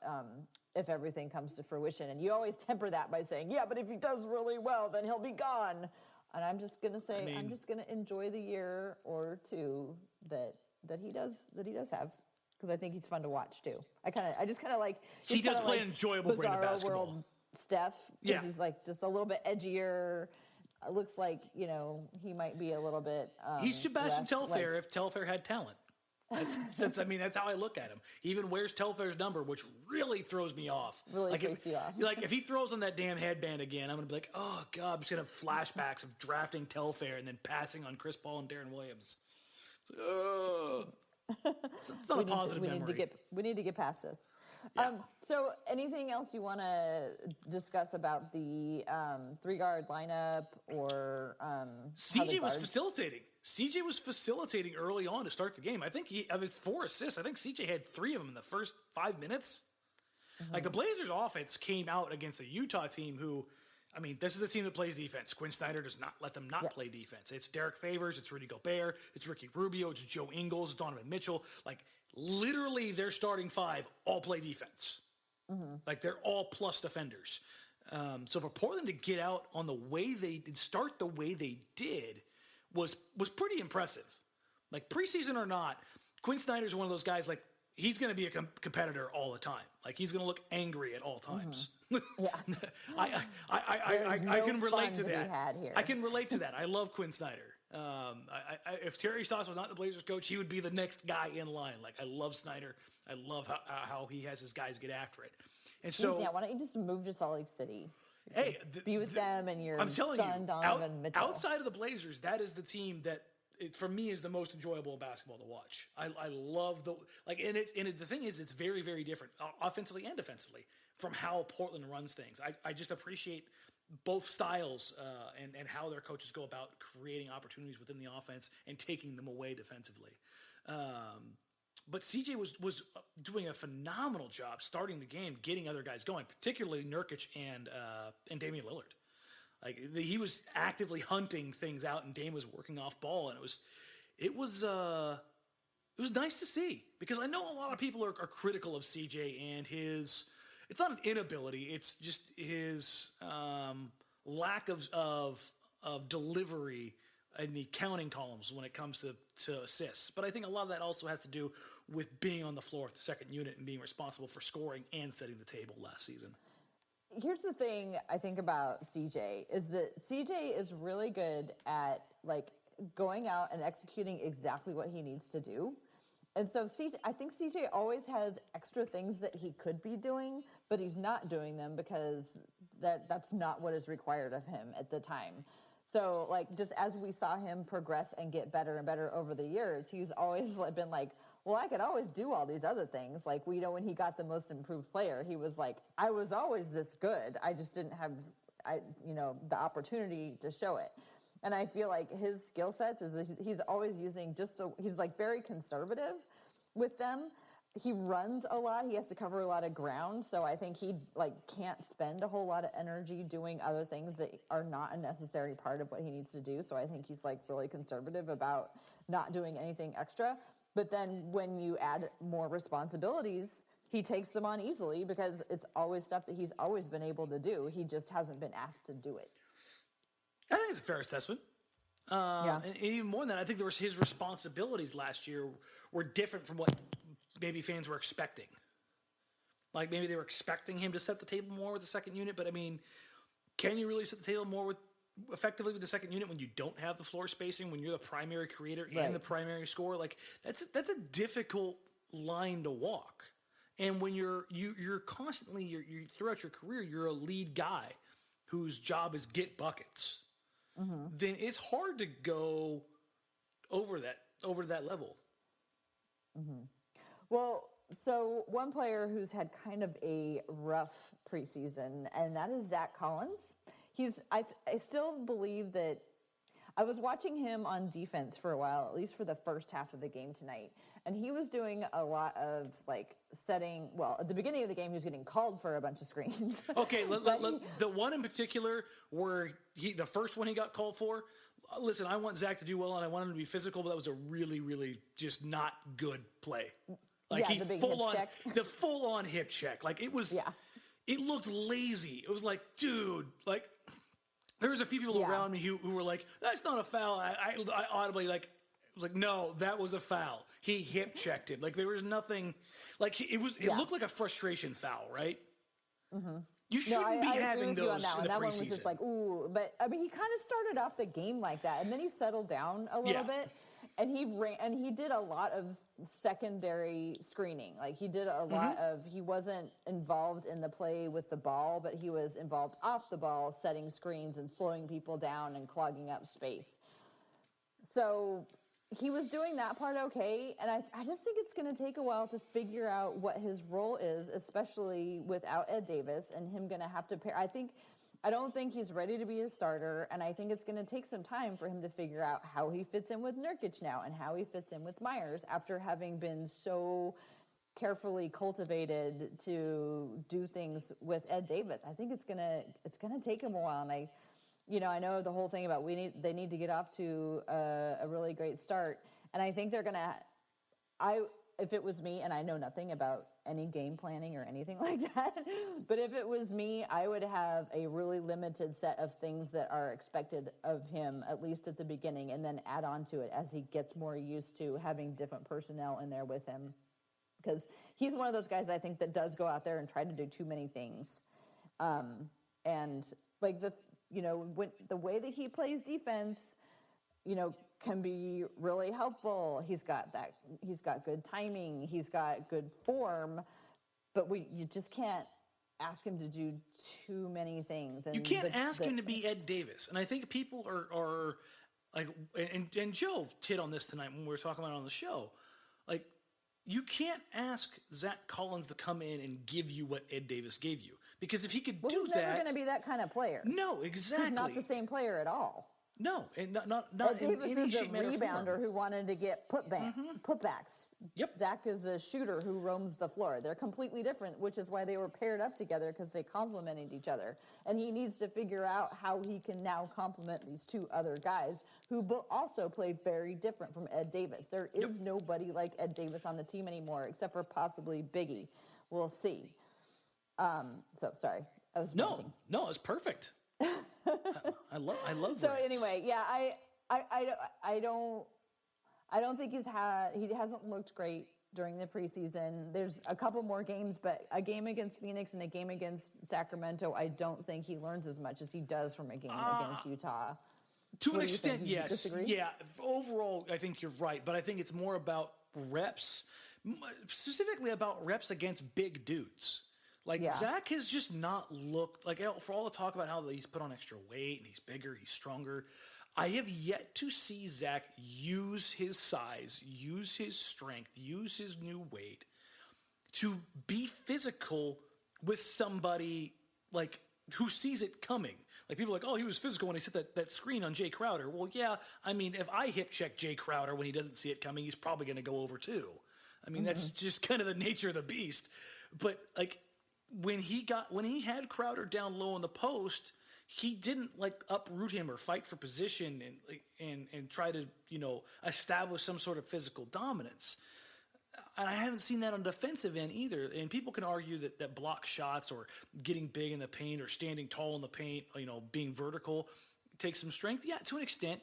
if everything comes to fruition. And you always temper that by saying, yeah, but if he does really well, then he'll be gone. And I'm just going to say, I'm just going to enjoy the year or two that he does have. Because I think he's fun to watch too. I just kind of like. He does play an enjoyable brand of basketball. World Steph, because he's just a little bit edgier. Looks like he might be a little bit. He's Sebastian Telfair if Telfair had talent. That's how I look at him. He even wears Telfair's number, which really throws me off. Really freaks you off. If he throws on that damn headband again, I'm gonna be like, oh god, I'm just gonna have flashbacks of drafting Telfair and then passing on Chris Paul and Darren Williams. It's not a positive memory. We need to get past this. Yeah. So anything else you want to discuss about the 3-guard lineup or CJ was facilitating. CJ was facilitating early on to start the game. I think of his 4 assists, I think CJ had 3 of them in the first 5 minutes. The Blazers offense came out against the Utah team who, I mean, this is a team that plays defense. Quinn Snyder does not let them not play defense. It's Derek Favors, it's Rudy Gobert, it's Ricky Rubio, it's Joe Ingles, it's Donovan Mitchell. Like, literally, their starting five all play defense. Like, they're all plus defenders. So for Portland to get out on the way they did, start the way they did, was pretty impressive. Like, preseason or not, Quinn Snyder's one of those guys, like, he's going to be a competitor all the time. Like, he's going to look angry at all times. Yeah. I can relate to that. Here. I can relate to that. I love Quinn Snyder. If Terry Stotts was not the Blazers coach, he would be the next guy in line. Like, I love Snyder. I love how he has his guys get after it. And so, yeah, why don't you just move to Salt Lake City? Hey, be with them and your I'm telling son, you, Donovan Mitchell. Outside of the Blazers, that is the team that, for me, is the most enjoyable basketball to watch. I love the thing is, it's very, very different, offensively and defensively, from how Portland runs things. I just appreciate both styles and how their coaches go about creating opportunities within the offense and taking them away defensively. But CJ was doing a phenomenal job starting the game, getting other guys going, particularly Nurkic and Damian Lillard. Like, he was actively hunting things out, and Dame was working off ball, and it was nice to see, because I know a lot of people are critical of CJ and his. It's not an inability; it's just his lack of delivery in the counting columns when it comes to assists. But I think a lot of that also has to do with being on the floor with the second unit and being responsible for scoring and setting the table last season. Here's the thing I think about CJ is that CJ is really good at, like, going out and executing exactly what he needs to do. And so I think CJ always has extra things that he could be doing, but he's not doing them because that's not what is required of him at the time. So, like, just as we saw him progress and get better and better over the years, he's always been like, well, I could always do all these other things. Like, when he got the most improved player, he was like, I was always this good. I just didn't have, the opportunity to show it. And I feel like his skill sets is he's always using he's like very conservative with them. He runs a lot. He has to cover a lot of ground. So I think he can't spend a whole lot of energy doing other things that are not a necessary part of what he needs to do. So I think he's really conservative about not doing anything extra. But then when you add more responsibilities, he takes them on easily because it's always stuff that he's always been able to do. He just hasn't been asked to do it. I think it's a fair assessment. And even more than that, I think his responsibilities last year were different from what maybe fans were expecting. Like, maybe they were expecting him to set the table more with the second unit, but I mean, can you really set the table more effectively with the second unit when you don't have the floor spacing, when you're the primary creator and the primary scorer? Like, that's a difficult line to walk. And when you're constantly throughout your career, you're a lead guy whose job is get buckets. Then it's hard to go over that level. Well, so one player who's had kind of a rough preseason, and that is Zach Collins. I still believe that I was watching him on defense for a while, at least for the first half of the game tonight. And he was doing a lot of setting. Well, at the beginning of the game, he was getting called for a bunch of screens. Okay, the one in particular where the first one he got called for. Listen, I want Zach to do well, and I want him to be physical, but that was a really, really just not good play. The full on hip check. Like, it was. Yeah. It looked lazy. It was like, dude, like, there was a few people around me who were like, that's not a foul. I audibly was like, no, that was a foul. He hip checked him. Like, there was nothing. Like, it looked like a frustration foul, right? You shouldn't be having those in the that preseason. One was just like, ooh. But I mean, he kind of started off the game like that, and then he settled down a little bit, and he did a lot of secondary screening. Like, he did a lot of. He wasn't involved in the play with the ball, but he was involved off the ball, setting screens and slowing people down and clogging up space. So he was doing that part okay, and I just think it's going to take a while to figure out what his role is, especially without Ed Davis and him going to have to pair. I don't think he's ready to be a starter, and I think it's going to take some time for him to figure out how he fits in with Nurkic now and how he fits in with Meyers after having been so carefully cultivated to do things with Ed Davis. I think it's gonna take him a while, and I know the whole thing about they need to get off to a really great start, and I think they're gonna. If it was me, and I know nothing about any game planning or anything like that, but if it was me, I would have a really limited set of things that are expected of him, at least at the beginning, and then add on to it as he gets more used to having different personnel in there with him. Because he's one of those guys, I think, that does go out there and try to do too many things. And like the way that he plays defense, can be really helpful. He's got good timing, he's got good form, but you just can't ask him to do too many things. And you can't ask him to be Ed Davis. And I think people are like, and Joe hit on this tonight when we were talking about it on the show. Like, you can't ask Zach Collins to come in and give you what Ed Davis gave you. Because if he could do he's never going to be that kind of player. No, exactly. He's not the same player at all. No, and not Ed Davis in any is a shape, manner, rebounder form. who wanted to get putbacks. Yep. Zach is a shooter who roams the floor. They're completely different, which is why they were paired up together, because they complemented each other. And he needs to figure out how he can now complement these two other guys who also play very different from Ed Davis. There is nobody like Ed Davis on the team anymore, except for possibly Biggie. We'll see. So sorry, I was ranting. No, it's perfect. I love. So anyway, yeah, I don't think he hasn't looked great during the preseason. There's a couple more games, but a game against Phoenix and a game against Sacramento, I don't think he learns as much as he does from a game against Utah. To an extent, yes. Yeah, overall, I think you're right, but I think it's more about reps, specifically about reps against big dudes. Zach has just not looked like, for all the talk about how he's put on extra weight and he's bigger, he's stronger. I have yet to see Zach use his size, use his strength, use his new weight to be physical with somebody like who sees it coming. Like, people are like, oh, he was physical when he set that screen on Jay Crowder. Well, yeah, I mean, if I hip check Jay Crowder when he doesn't see it coming, he's probably going to go over too. I mean, that's just kind of the nature of the beast. But like, when he had Crowder down low in the post, he didn't uproot him or fight for position and try to establish some sort of physical dominance. And I haven't seen that on defensive end either. And people can argue that block shots or getting big in the paint or standing tall in the paint, being vertical takes some strength. Yeah, to an extent.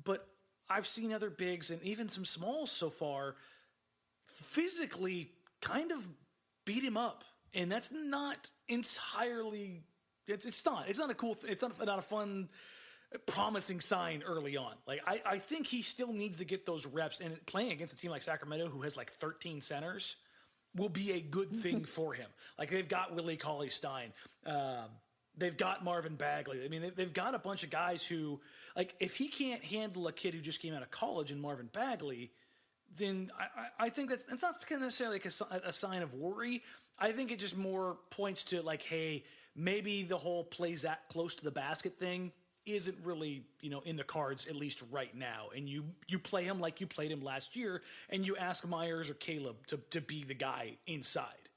But I've seen other bigs and even some smalls so far physically kind of beat him up. And that's not entirely. It's not a cool. It's not a fun, promising sign early on. Like, I think he still needs to get those reps. And playing against a team like Sacramento, who has 13 centers, will be a good thing for him. Like, they've got Willie Cauley-Stein. They've got Marvin Bagley. I mean, they've got a bunch of guys who, if he can't handle a kid who just came out of college in Marvin Bagley, then I think that's not necessarily a sign of worry. I think it just more points to hey, maybe the whole plays that close to the basket thing isn't really, in the cards, at least right now. And you play him like you played him last year, and you ask Meyers or Caleb to be the guy inside.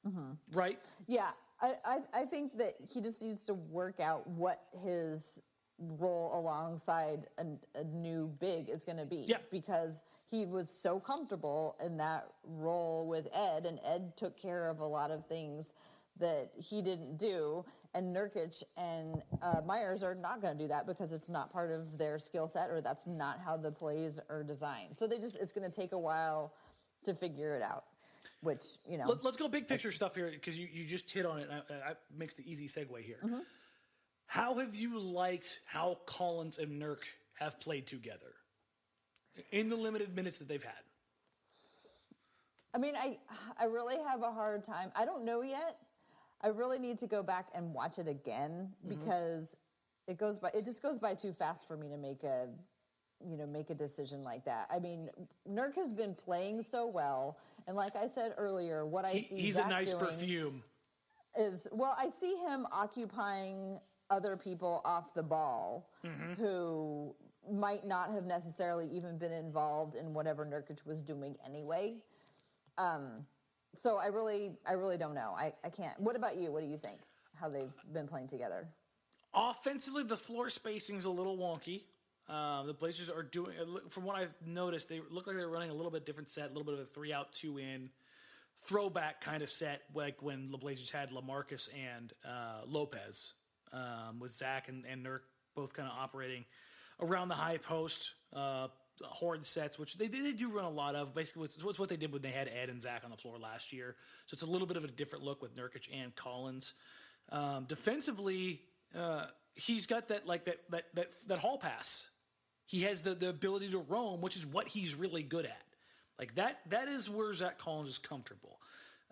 Mm-hmm. Right? Yeah. I think that he just needs to work out what his role alongside a new big is going to be. Yeah. Because he was so comfortable in that role with Ed, and Ed took care of a lot of things that he didn't do. And Nurkic and Meyers are not going to do that because it's not part of their skill set, or that's not how the plays are designed. So it's going to take a while to figure it out, which, Let's go big picture stuff here, because you just hit on it. And I makes the easy segue here. Mm-hmm. How have you liked how Collins and Nurk have played together in the limited minutes that they've had? I mean, I really have a hard time. I don't know yet. I really need to go back and watch it again, because it just goes by too fast for me to make a decision like that. I mean, Nurk has been playing so well, and like I said earlier, what I see he's Zach a nice doing perfume. I see him occupying other people off the ball who might not have necessarily even been involved in whatever Nurkic was doing anyway. So I really don't know. I can't. What about you? What do you think? How they've been playing together? Offensively, the floor spacing is a little wonky. The Blazers are doing, from what I've noticed, they look like they're running a little bit different set, a little bit of a 3-out, 2-in throwback kind of set, like when the Blazers had LaMarcus and Lopez, with Zach and Nurk both kind of operating around the high post, horde sets, which they do run a lot of. Basically, it's what they did when they had Ed and Zach on the floor last year. So it's a little bit of a different look with Nurkic and Collins. Defensively, he's got that hall pass. He has the ability to roam, which is what he's really good at. Like that is where Zach Collins is comfortable.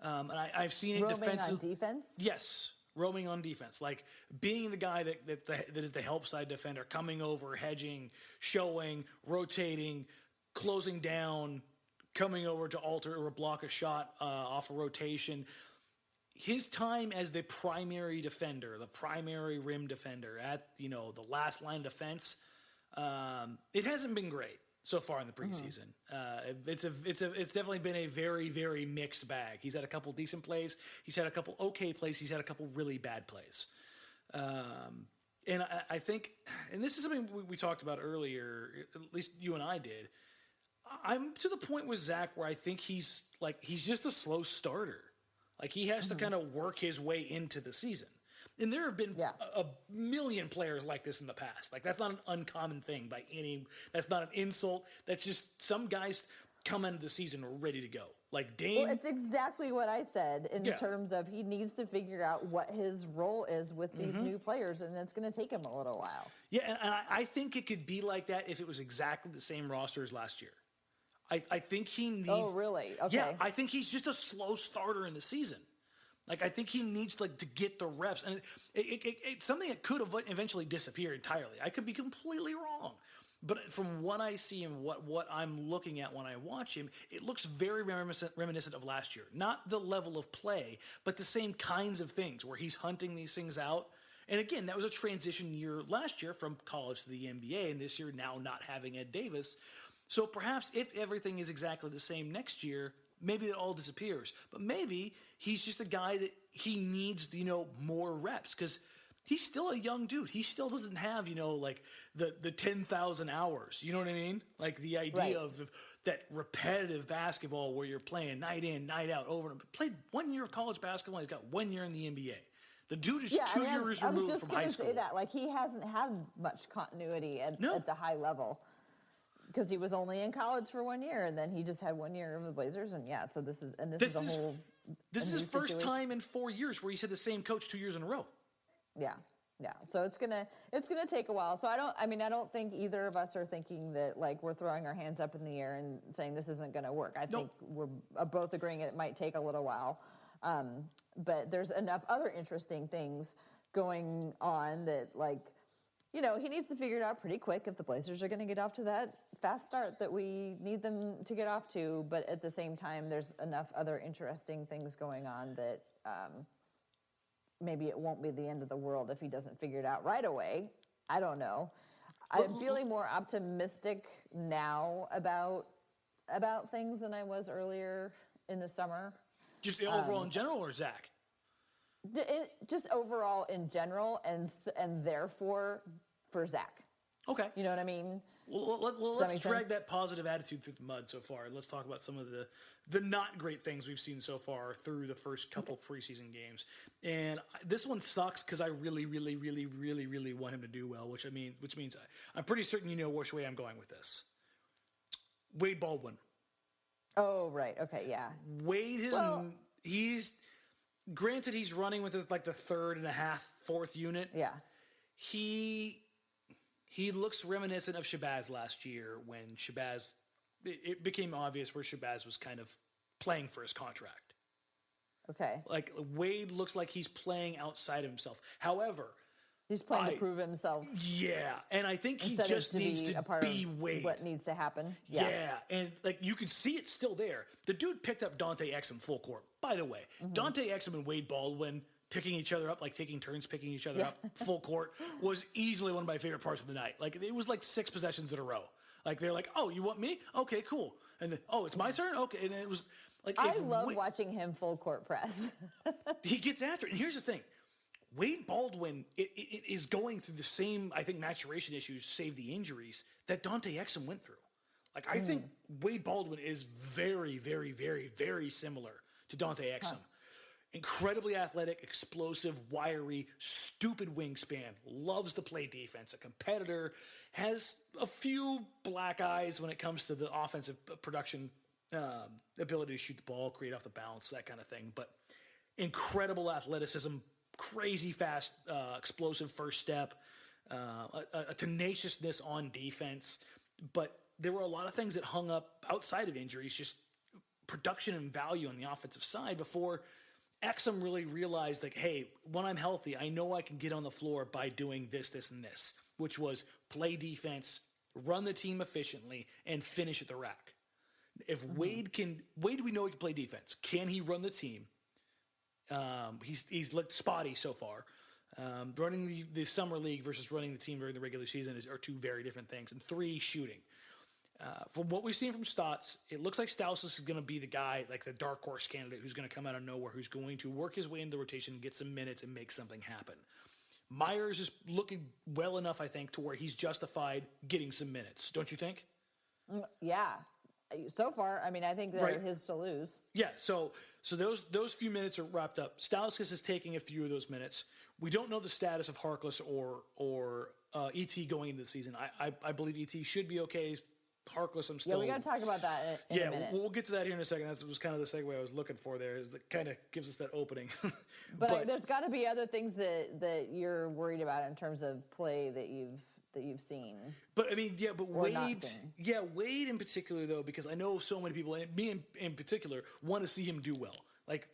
And I've seen it roaming on defense. Yes, roaming on defense, like being the guy that is the help side defender, coming over, hedging, showing, rotating, closing down, coming over to alter or block a shot off a rotation. His time as the primary defender, the primary rim defender at the last line of defense, it hasn't been great so far in the preseason. It's definitely been a very, very mixed bag. He's had a couple decent plays. He's had a couple okay plays. He's had a couple really bad plays. And I think, and this is something we talked about earlier, at least you and I did. I'm to the point with Zach where I think he's just a slow starter. Like he has to kind of work his way into the season. And there have been a million players like this in the past. Like that's not an uncommon thing by any. That's not an insult. That's just some guys come into the season ready to go. Like Dame. Well, it's exactly what I said in terms of he needs to figure out what his role is with these new players, and it's going to take him a little while. Yeah, and I think it could be like that if it was exactly the same roster as last year. I think he needs. Oh, really? Okay. Yeah, I think he's just a slow starter in the season. Like I think he needs to get the reps, and it's something that could eventually disappear entirely. I could be completely wrong, but from what I see and what I'm looking at when I watch him, it looks very reminiscent of last year. Not the level of play, but the same kinds of things where he's hunting these things out. And again, that was a transition year last year from college to the NBA, and this year now not having Ed Davis. So perhaps if everything is exactly the same next year, maybe it all disappears. But maybe he's just a guy that he needs, more reps because he's still a young dude. He still doesn't have, like the 10,000 hours. You know what I mean? Like the idea of that repetitive basketball where you're playing night in, night out, over and over. Played 1 year of college basketball. He's got 1 year in the NBA. The dude is 2 years removed from high school. I was just going to say that. Like he hasn't had much continuity at the high level. Because he was only in college for 1 year, and then he just had 1 year of the Blazers, and this is his first time in 4 years where he's had the same coach 2 years in a row. Yeah. So it's gonna take a while. So I don't think either of us are thinking that like we're throwing our hands up in the air and saying this isn't gonna work. I think we're both agreeing it might take a little while, but there's enough other interesting things going on that he needs to figure it out pretty quick if the Blazers are going to get off to that fast start that we need them to get off to. But at the same time, there's enough other interesting things going on that maybe it won't be the end of the world if he doesn't figure it out right away. I don't know. I'm feeling more optimistic now about things than I was earlier in the summer. Just overall in general, or Zach? Just overall in general, and therefore for Zach. Okay. You know what I mean? Well, let's drag that positive attitude through the mud so far. Let's talk about some of the not great things we've seen so far through the first couple preseason games. And this one sucks because I really, really, really, really, really want him to do well, which means I'm pretty certain you know which way I'm going with this. Wade Baldwin. Oh, right. Okay, yeah. Wade he's granted he's running with the third and a half, fourth unit. Yeah. He looks reminiscent of Shabazz last year when it became obvious where Shabazz was kind of playing for his contract. Okay. Like Wade looks like he's playing outside of himself. However, he's playing to prove himself. Yeah, and I think he just needs to be Wade. What needs to happen. Yeah, and you can see it's still there. The dude picked up Dante Exum full court. By the way, Dante Exum and Wade Baldwin picking each other up, like taking turns picking each other up full court, was easily one of my favorite parts of the night. Like it was like 6 possessions in a row. Like they're like, "Oh, you want me? Okay, cool." And then, "Oh, it's my turn." Okay, and it was Like I love watching him full court press. He gets after it. And here's the thing. Wade Baldwin it is going through the same, I think, maturation issues, save the injuries, that Dante Exum went through. Like, I think Wade Baldwin is very, very, very, very similar to Dante Exum. Incredibly athletic, explosive, wiry, stupid wingspan, loves to play defense, a competitor, has a few black eyes when it comes to the offensive production, ability to shoot the ball, create off the bounce, that kind of thing. But incredible athleticism, crazy fast, explosive first step, a tenaciousness on defense. But there were a lot of things that hung up outside of injuries, just production and value on the offensive side before Exum really realized, like, hey, when I'm healthy, I know I can get on the floor by doing this, this, and this, which was play defense, run the team efficiently, and finish at the rack. If Wade we know he can play defense. Can he run the team? He's looked spotty so far. Running the summer league versus running the team during the regular season are two very different things. And 3, shooting. From what we've seen from Stotts, it looks like Stauskas is going to be the guy, like the dark horse candidate, who's going to come out of nowhere, who's going to work his way into the rotation, get some minutes, and make something happen. Meyers is looking well enough, I think, to where he's justified getting some minutes. Don't you think? Yeah. So far, I mean, I think they're his to lose. Yeah, so those few minutes are wrapped up. Stauskas is taking a few of those minutes. We don't know the status of Harkless or ET going into the season. I believe ET should be okay. Harkless, I'm still... Yeah, we got to talk about that in a minute. We'll get to that here in a second. That was kind of the segue I was looking for there. Is that kind of gives us that opening. but there's got to be other things that you're worried about in terms of play that you've seen. But I mean, Wade in particular, though, because I know so many people, and me in particular, want to see him do well. Like,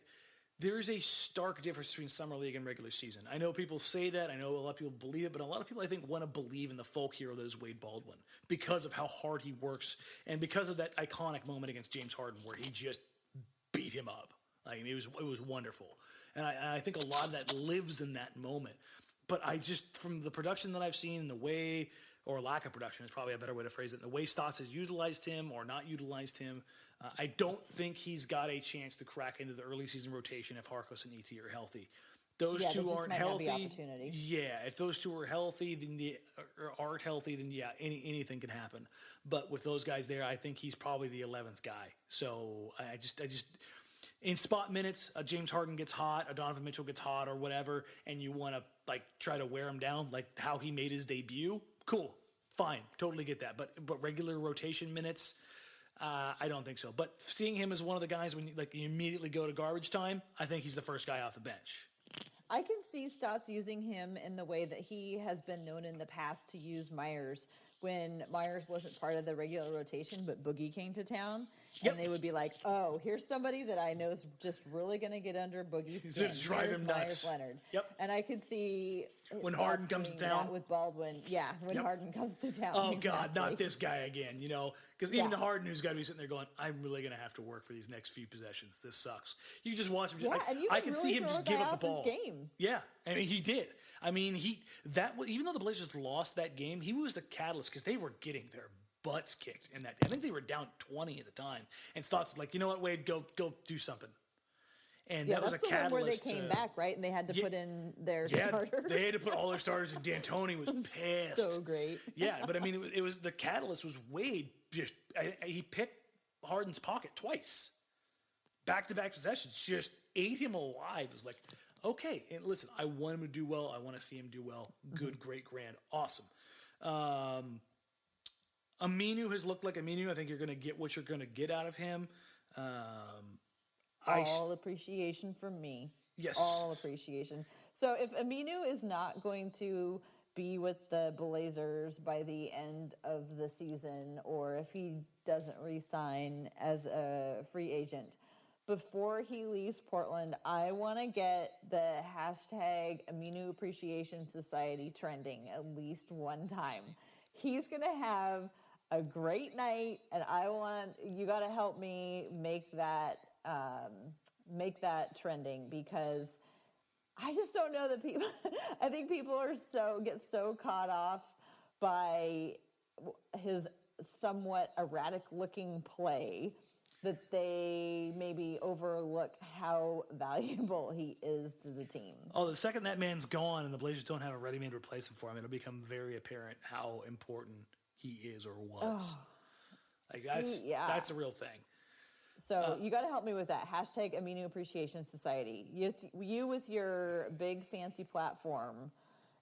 there's a stark difference between summer league and regular season. I know people say that. I know a lot of people believe it, but a lot of people, I think, want to believe in the folk hero that is Wade Baldwin because of how hard he works and because of that iconic moment against James Harden where he just beat him up. Like, it was wonderful, and I think a lot of that lives in that moment. But I just, from the production that I've seen, the way, or lack of production is probably a better way to phrase it, the way Stotts has utilized him or not utilized him, I don't think he's got a chance to crack into the early season rotation if Harkless and ET are healthy. Those two aren't healthy. Yeah, if those two are healthy, then anything can happen. But with those guys there, I think he's probably the 11th guy. So I just in spot minutes, James Harden gets hot, a Donovan Mitchell gets hot, or whatever, and you want to like try to wear him down, like how he made his debut. Cool, fine, totally get that. But regular rotation minutes, I don't think so. But seeing him as one of the guys when you immediately go to garbage time, I think he's the first guy off the bench. I can see Stotts using him in the way that he has been known in the past to use Meyers when Meyers wasn't part of the regular rotation, but Boogie came to town. Yep. And they would be like, oh, here's somebody that I know is just really going to get under Boogie's skin. He's drive him nuts. Meyers Leonard. Yep. And I could see when Harden comes to town with Baldwin. Yeah, when Harden comes to town. Oh, God, not this guy again, Because even the Harden who's got to be sitting there going, I'm really going to have to work for these next few possessions. This sucks. You just watch him. I can see him just give up the ball. Game. Yeah, I mean, he did. I mean, even though the Blazers lost that game, he was the catalyst because they were getting their butts kicked in that. I think they were down 20 at the time, and Stotts like, you know what, Wade, go do something. And that was a catalyst. Where they came back, right? And they had to put in their starters. They had to put all their starters, and D'Antoni was pissed. So great. Yeah, but I mean, it was the catalyst was Wade. He picked Harden's pocket twice, back-to-back possessions, just ate him alive. It was like, okay, and listen, I want him to do well. I want to see him do well. Good, great, grand, awesome. Aminu has looked like Aminu. I think you're going to get what you're going to get out of him. All appreciation from me. Yes. All appreciation. So if Aminu is not going to be with the Blazers by the end of the season, or if he doesn't re-sign as a free agent, before he leaves Portland, I want to get the hashtag Aminu Appreciation Society trending at least one time. He's going to have a great night, and you got to help me make that trending, because I just don't know that people. I think people get so caught off by his somewhat erratic looking play that they maybe overlook how valuable he is to the team. Oh, the second that man's gone and the Blazers don't have a ready-made replacement for him, it'll become very apparent how important he is or was. Like that's a real thing. So you got to help me with that. Hashtag Aminu Appreciation Society. You with your big fancy platform,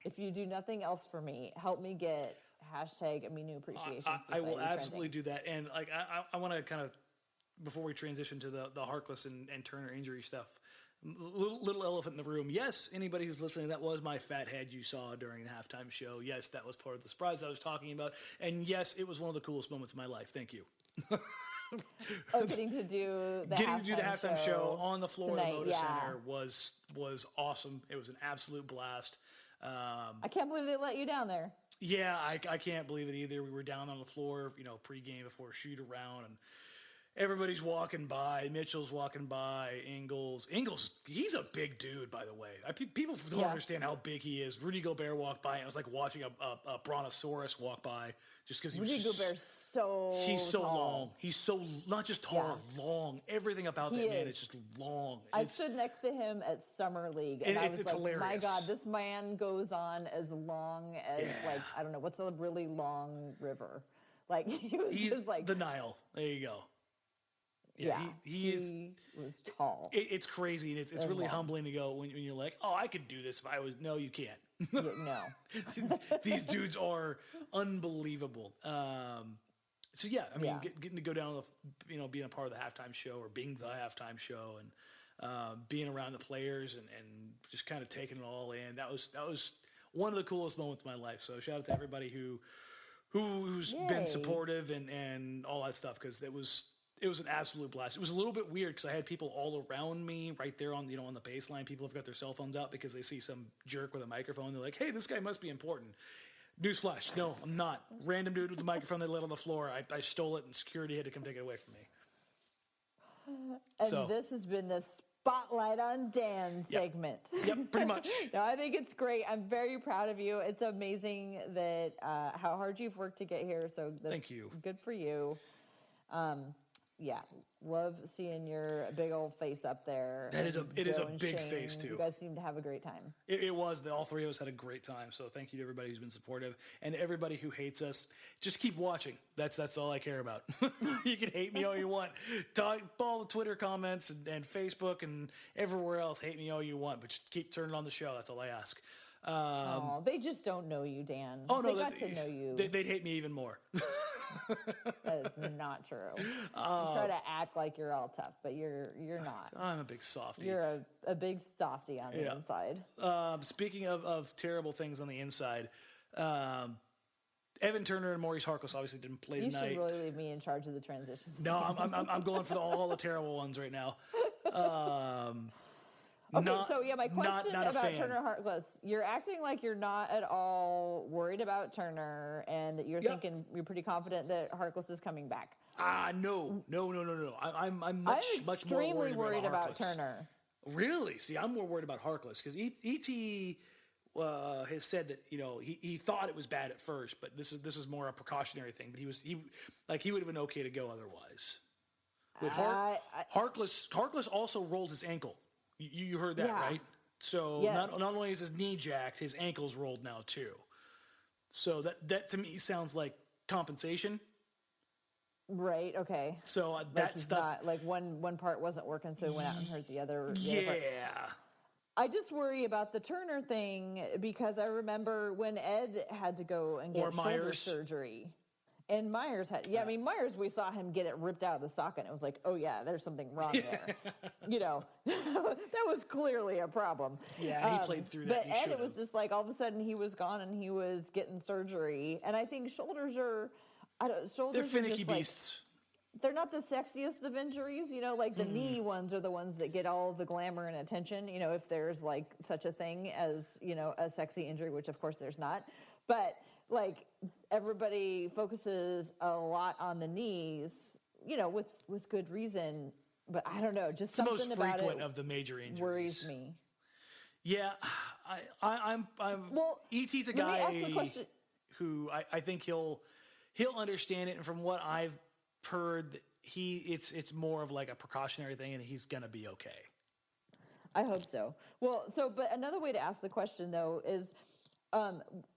if you do nothing else for me, help me get hashtag Aminu Appreciation Society. I will absolutely trending. do that. And like I want to kind of, before we transition to the Harkless and Turner injury stuff, little elephant in the room. Yes, anybody who's listening, that was my fat head you saw during the halftime show. Yes, that was part of the surprise I was talking about. And yes, it was one of the coolest moments of my life. Thank you. Getting to do the halftime show on the floor tonight, of the Moda Center was awesome. It was an absolute blast. I can't believe they let you down there. Yeah, I can't believe it either. We were down on the floor, pregame before shoot around, and everybody's walking by. Mitchell's walking by. Ingles, he's a big dude, by the way. People don't understand how big he is. Rudy Gobert walked by, and it was like watching a brontosaurus walk by, just because Rudy Gobert's so he's so tall. long. He's so not just tall, long. Everything about that man is just long. I stood next to him at Summer League, and I was like, hilarious. my God, this man goes on as long as, like, I don't know, what's a really long river? Like, he's just like... The Nile. There you go. Yeah, he was tall. It's crazy, and it's really humbling to go when you're like, oh, I could do this if I was. No, you can't. No. These dudes are unbelievable. So yeah, I mean, getting to go down the, being a part of the halftime show or being the halftime show and being around the players and just kind of taking it all in. That was one of the coolest moments of my life. So shout out to everybody who's been supportive and all that stuff, because it was an absolute blast. It was a little bit weird because I had people all around me right there on the baseline. People have got their cell phones out because they see some jerk with a microphone. They're like, hey, this guy must be important. Newsflash, no, I'm not. Random dude with a microphone they lit on the floor. I stole it, and security had to come take it away from me. And this has been the Spotlight on Dan segment. Yep, pretty much. No, I think it's great. I'm very proud of you. It's amazing that how hard you've worked to get here. So thank you. Good for you. Yeah, love seeing your big old face up there. It is a big face too. You guys seem to have a great time. It was. All three of us had a great time. So thank you to everybody who's been supportive, and everybody who hates us. Just keep watching. That's all I care about. You can hate me all you want. Talk all the Twitter comments and Facebook and everywhere else. Hate me all you want, but just keep turning on the show. That's all I ask. They just don't know you, Dan. Oh no, they got to know you. They'd hate me even more. That is not true. You try to act like you're all tough, but you're not. I'm a big softy. You're a big softy on the inside. Speaking of terrible things on the inside, Evan Turner and Maurice Harkless obviously didn't play tonight. You should really leave me in charge of the transitions. No, I'm going for all the terrible ones right now. Okay, my question about Turner Harkless, you're acting like you're not at all worried about Turner and that you're thinking you're pretty confident that Harkless is coming back. No. I'm much more extremely worried about Harkless. Turner. Really? See, I'm more worried about Harkless because ET has said that he thought it was bad at first, but this is more a precautionary thing. But he would have been okay to go otherwise. With Harkless also rolled his ankle. You heard that, right? So not only is his knee jacked, his ankle's rolled now too. So that to me sounds like compensation. Right. Okay. So that stuff, not, like one part wasn't working, so he went out and hurt the other. Yeah. Other part. I just worry about the Turner thing because I remember when Ed had to go and get shoulder surgery. And Meyers I mean, Meyers, we saw him get it ripped out of the socket. And it was like, oh, yeah, there's something wrong there. That was clearly a problem. Yeah, he played through that. But Ed, it was just like all of a sudden he was gone and he was getting surgery. And I think shoulders are they're finicky beasts. They're not the sexiest of injuries. Like the knee ones are the ones that get all the glamour and attention, if there's like such a thing as, a sexy injury, which of course there's not. But like everybody focuses a lot on the knees, with good reason. But I don't know, just something about it. It's the most frequent of the major injuries. Worries me. Yeah, I'm. Well, ET's a guy who I think he'll understand it, and from what I've heard, it's more of like a precautionary thing, and he's gonna be okay. I hope so. Well, but another way to ask the question though is,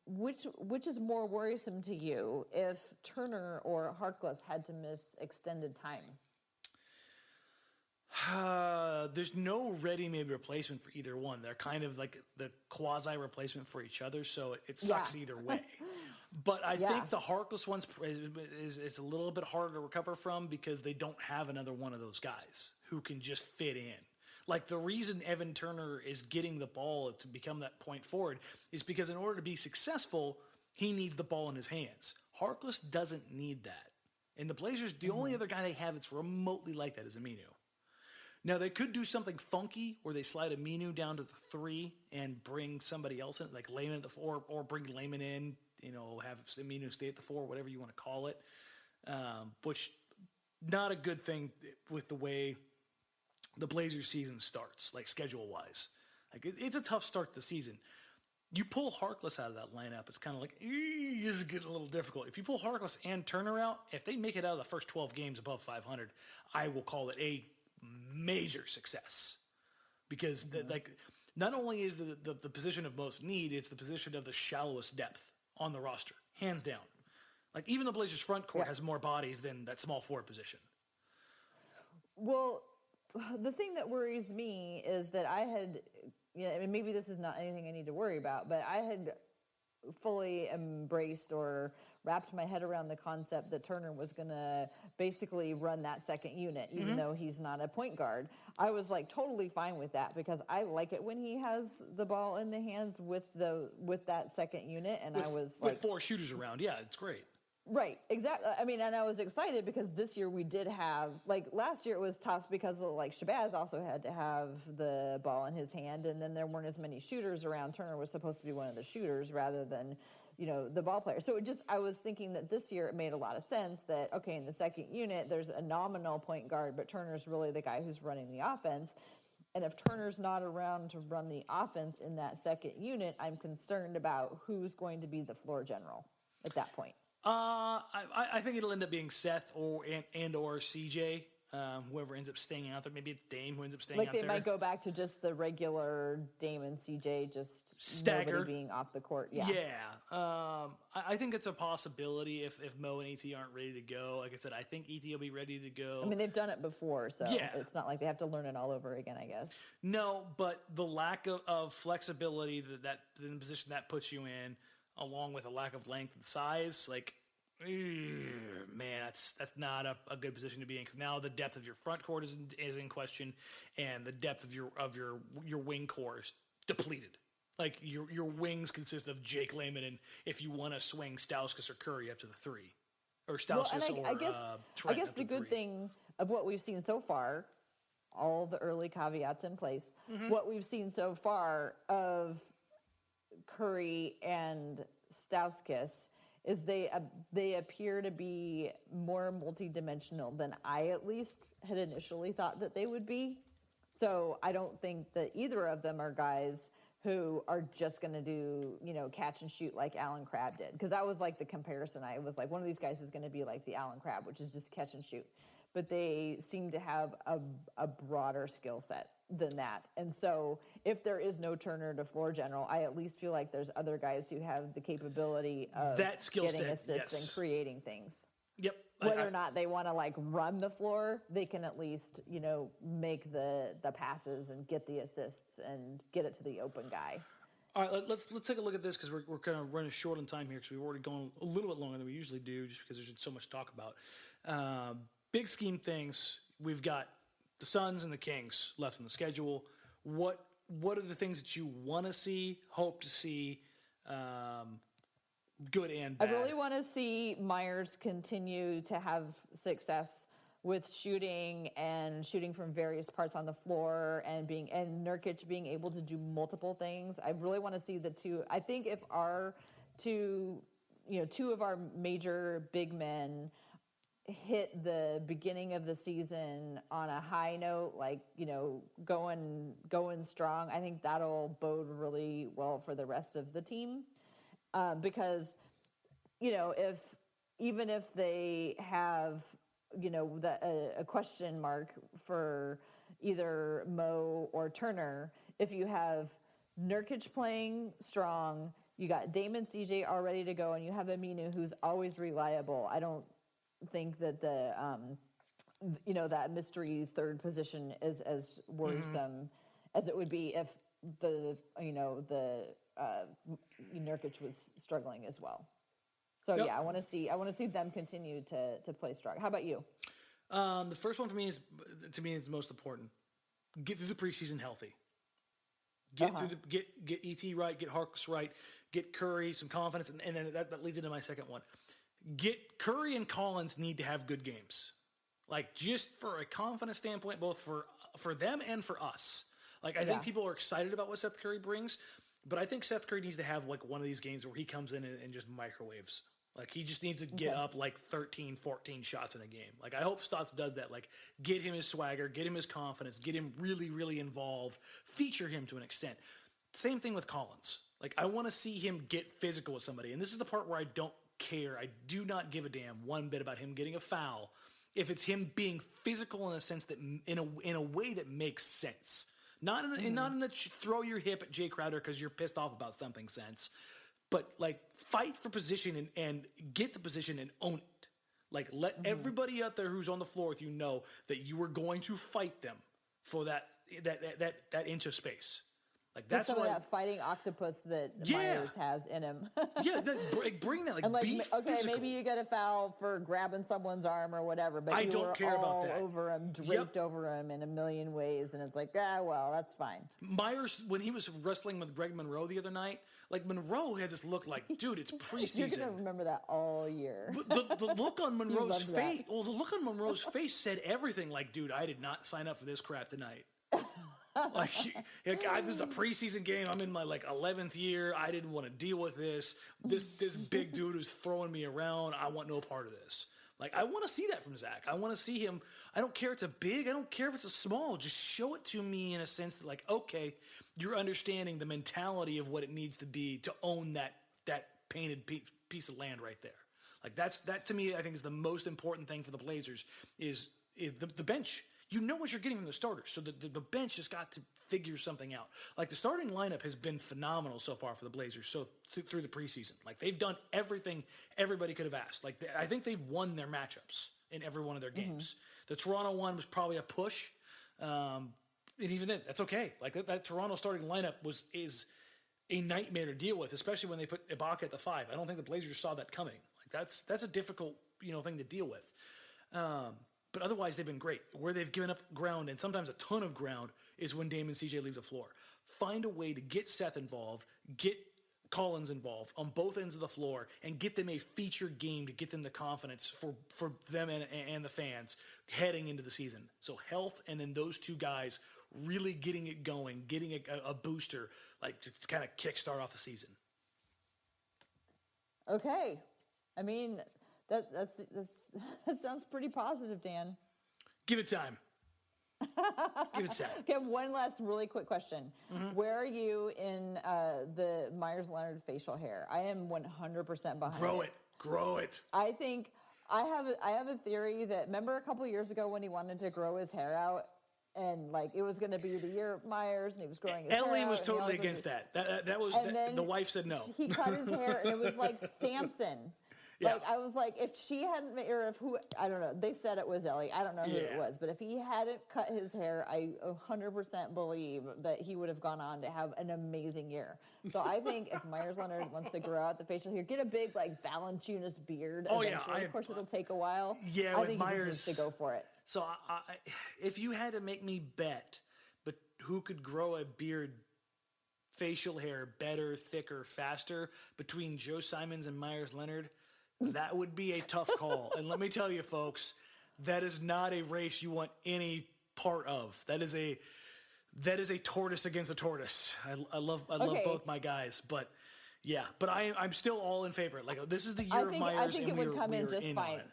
which is more worrisome to you, if Turner or Harkless had to miss extended time? There's no ready-made replacement for either one. They're kind of like the quasi replacement for each other, so it sucks either way. But I think the Harkless one's is a little bit harder to recover from because they don't have another one of those guys who can just fit in. Like, the reason Evan Turner is getting the ball to become that point forward is because in order to be successful, he needs the ball in his hands. Harkless doesn't need that. And the Blazers, the only other guy they have that's remotely like that is Aminu. Now, they could do something funky where they slide Aminu down to the 3 and bring somebody else in, like Layman at the 4, or bring Layman in, have Aminu stay at the 4, whatever you want to call it, which not a good thing with the way the Blazers season starts, like schedule-wise. Like, it's a tough start to the season. You pull Harkless out of that lineup, it's kind of like, this is getting a little difficult. If you pull Harkless and Turner out, if they make it out of the first 12 games above 500, I will call it a major success, because not only is the position of most need, it's the position of the shallowest depth on the roster, hands down. Like, even the Blazers front court has more bodies than that small forward position. Well, the thing that worries me is that I had, maybe this is not anything I need to worry about, but I had fully embraced or wrapped my head around the concept that Turner was going to basically run that second unit, even though he's not a point guard. I was like totally fine with that, because I like it when he has the ball in the hands with that second unit. And I was like, with 4 shooters around. Yeah, it's great. Right, exactly. I mean, and I was excited because this year we did have, like, last year it was tough because, like, Shabazz also had to have the ball in his hand, and then there weren't as many shooters around. Turner was supposed to be one of the shooters rather than, the ball player. So I was thinking that this year it made a lot of sense that, okay, in the second unit, there's a nominal point guard, but Turner's really the guy who's running the offense. And if Turner's not around to run the offense in that second unit, I'm concerned about who's going to be the floor general at that point. I think it'll end up being Seth or CJ, whoever ends up staying out there. Maybe it's Dame who ends up staying out there. Like, they might go back to just the regular Dame and CJ, just stagger, nobody being off the court. Yeah. I think it's a possibility if Mo and ET aren't ready to go. Like I said, I think ET will be ready to go. I mean, they've done it before, so it's not like they have to learn it all over again, I guess. No, but the lack of flexibility that in the position that puts you in, along with a lack of length and size, like, man, that's not a good position to be in, because now the depth of your front court is in question, and the depth of your wing core is depleted. Like, your wings consist of Jake Layman, and if you want to swing Stauskas or Curry up to the 3, or Stauskas I guess the good thing of what we've seen so far, all the early caveats in place, what we've seen so far of Curry and Stauskas is they appear to be more multidimensional than I at least had initially thought that they would be. So I don't think that either of them are guys who are just going to do, catch and shoot like Allen Crabbe did. Because that was like the comparison. I was like, one of these guys is going to be like the Allen Crabbe, which is just catch and shoot. But they seem to have a broader skill set than that. And so if there is no Turner to floor general, I at least feel like there's other guys who have the capability of that skill getting set, assists and creating things. Yep. Whether or not they want to like run the floor, they can at least, make the passes and get the assists and get it to the open guy. All right, let's take a look at this, because we're kind of running short on time here, because we've already gone a little bit longer than we usually do, just because there's so much to talk about. Big scheme things, we've got the Suns and the Kings left in the schedule. What are the things that you want to see, hope to see, good and bad? I really want to see Meyers continue to have success with shooting from various parts on the floor, and Nurkic being able to do multiple things. I really want to see the two. I think if our two of our major big men hit the beginning of the season on a high note, like, going strong, I think that'll bode really well for the rest of the team. Because, even if they have a question mark for either Mo or Turner. If you have Nurkic playing strong, you got Damon, CJ all ready to go, and you have Aminu who's always reliable. I don't think that that mystery third position is as worrisome as it would be if the Nurkic was struggling as well. So yep. yeah, I want to see them continue to play strong. How about you? The first one for me is the most important. Get through the preseason healthy. Get ET right, get Harkless right, get Curry some confidence, and then that leads into my second one. Get Curry and Collins need to have good games, like just for a confidence standpoint, both for them and for us. Like I think people are excited about what Seth Curry brings, but I think Seth Curry needs to have like one of these games where he comes in and just microwaves. Like he just needs to get up like 13, 14 shots in a game. Like I hope Stotts does that. Like get him his swagger, get him his confidence, get him really, really involved, feature him to an extent. Same thing with Collins. Like I want to see him get physical with somebody. And this is the part where I don't care. I do not give a damn one bit about him getting a foul if it's him being physical in a sense that in a way that makes sense. Not in a throw your hip at Jay Crowder because you're pissed off about something sense. But like fight for position and get the position and own it. Like let everybody out there who's on the floor with you know that you are going to fight them for that inch of space. Like that's some of that fighting octopus that Meyers has in him. Bring that. Like, and be physical. Maybe you get a foul for grabbing someone's arm or whatever, but I don't care about that. Over him, draped over him in a million ways, and it's like, well, that's fine. Myers, when he was wrestling with Greg Monroe the other night, like Monroe had this look like, dude, it's preseason. You're gonna remember that all year. But the look on Monroe's face, the look on Monroe's face said everything. Like, dude, I did not sign up for this crap tonight. Like this is a preseason game. I'm in my 11th year. I didn't want to deal with this. This big dude who's throwing me around. I want no part of this. Like I want to see that from Zach. I want to see him. I don't care if it's a big. I don't care if it's a small. Just show it to me in a sense that okay, you're understanding the mentality of what it needs to be to own that painted piece of land right there. Like that to me, I think is the most important thing for the Blazers is the bench. You know what you're getting from the starters. So the bench has got to figure something out. Like the starting lineup has been phenomenal so far for the Blazers. So through the preseason, like they've done everything everybody could have asked. Like I think they've won their matchups in every one of their games. The Toronto one was probably a push. And even then, that's okay. Like that Toronto starting lineup is a nightmare to deal with, especially when they put Ibaka at the 5. I don't think the Blazers saw that coming. Like that's a difficult thing to deal with. But otherwise, they've been great. Where they've given up ground, and sometimes a ton of ground, is when Dame and CJ leave the floor. Find a way to get Seth involved, get Collins involved on both ends of the floor, and get them a featured game to get them the confidence for them and the fans heading into the season. So health, and then those two guys really getting it going, getting a booster, like to kind of kickstart off the season. Okay. I mean... That sounds pretty positive, Dan. Give it time. Give it time. Okay, one last really quick question. Where are you in the Meyers Leonard facial hair? I am 100% behind it. Grow it. I think I have a theory that, remember a couple years ago when he wanted to grow his hair out? And it was going to be the year of Myers, and he was growing his hair out. Ellie was totally against that. That was the wife said no. He cut his hair, and it was like Samson. Yeah. I was like, if she hadn't, or I don't know, they said it was Ellie. I don't know who it was, but if he hadn't cut his hair, I 100% believe that he would have gone on to have an amazing year. So I think if Meyers Leonard wants to grow out the facial hair, get a big Valanciunas beard. Oh, eventually. Of course, it'll take a while. Yeah, I with think Meyers, he just needs to go for it. So if you had to make me bet, but who could grow a beard, facial hair better, thicker, faster between Joe Simons and Meyers Leonard, that would be a tough call. And let me tell you, folks, that is not a race you want any part of. That is a tortoise against a tortoise. I love both my guys, but yeah. But I'm still all in favor. Like this is the year of Myers, I think and it would come in just fine. On it.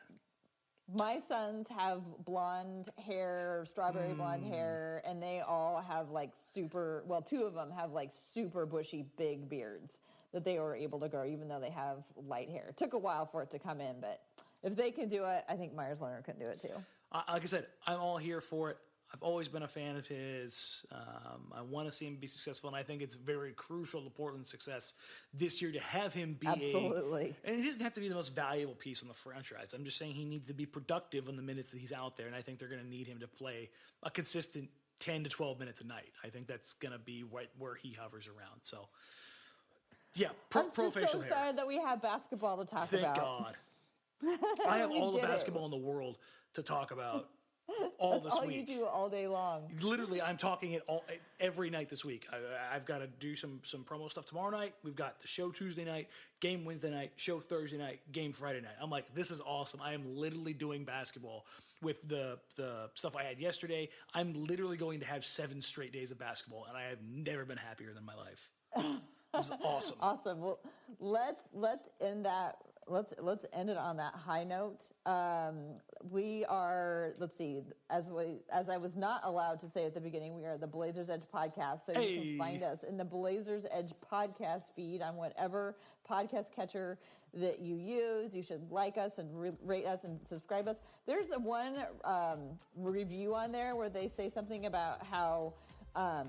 My sons have blonde hair, strawberry blonde hair, and they all have two of them have super bushy big beards that they were able to grow, even though they have light hair. It took a while for it to come in, but if they can do it, I think Meyers Leonard can do it too. Like I said, I'm all here for it. I've always been a fan of his. I want to see him be successful, and I think it's very crucial to Portland's success this year to have him be Absolutely. And he doesn't have to be the most valuable piece on the franchise. I'm just saying he needs to be productive on the minutes that he's out there, and I think they're going to need him to play a consistent 10 to 12 minutes a night. I think that's going to be right where he hovers around. So, yeah, I'm just so excited that we have basketball to talk Thank about. God. I have all the basketball in the world to talk about all this all week. You do all day long. Literally, I'm talking it every night this week. I've got to do some promo stuff tomorrow night. We've got the show Tuesday night, game Wednesday night, show Thursday night, game Friday night. I'm like, this is awesome. I am literally doing basketball with the stuff I had yesterday. I'm literally going to have 7 straight days of basketball, and I have never been happier than my life. This is awesome. Awesome. Well, let's end that. Let's end it on that high note. We are, let's see, as I was not allowed to say at the beginning, we are the Blazers Edge podcast. So you can find us in the Blazers Edge podcast feed on whatever podcast catcher that you use. You should like us and rate us and subscribe us. There's one review on there where they say something about how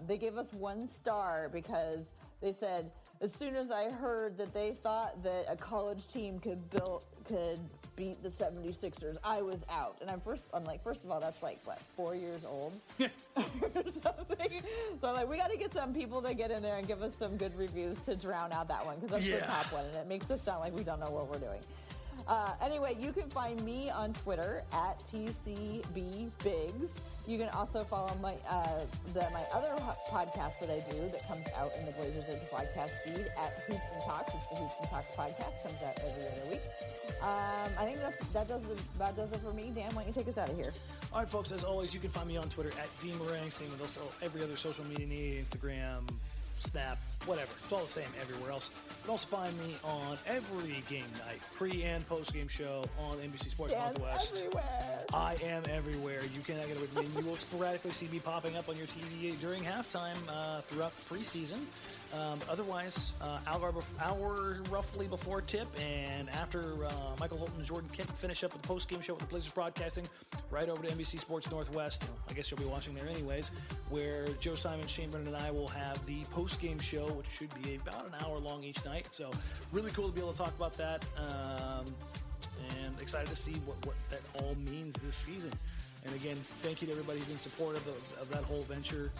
they gave us 1 star because they said, as soon as I heard that they thought that a college team could beat the 76ers, I was out. And I'm like, first of all, that's like, what, 4 years old? Something. So I'm like, we got to get some people to get in there and give us some good reviews to drown out that one, because that's the top one, and it makes us sound like we don't know what we're doing. Anyway, you can find me on Twitter at TCBBiggs. You can also follow my other podcast that I do that comes out in the Blazers Edge podcast feed at Hoops and Talks. It's the Hoops and Talks podcast. Comes out every other week. I think that does it for me. Dan, why don't you take us out of here? All right, folks. As always, you can find me on Twitter at DMarang. Same with also every other social media need, Instagram, Snap, whatever. It's all the same everywhere else. You can also find me on every game night, pre- and post-game show on NBC Sports Northwest. Everywhere. I am everywhere. You cannot get away from me. You will sporadically see me popping up on your TV during halftime throughout the preseason. Otherwise, hour roughly before tip, and after Michael Holton and Jordan Kent finish up with the post-game show with the Blazers broadcasting, right over to NBC Sports Northwest. I guess you'll be watching there anyways, where Joe Simon, Shane Brennan, and I will have the post-game show, which should be about an hour long each night. So really cool to be able to talk about that, and excited to see what that all means this season. And again, thank you to everybody who's been supportive of that whole venture.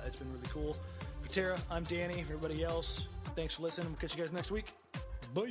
It's been really cool. For Tara, I'm Danny. Everybody else, thanks for listening. We'll catch you guys next week. Bye.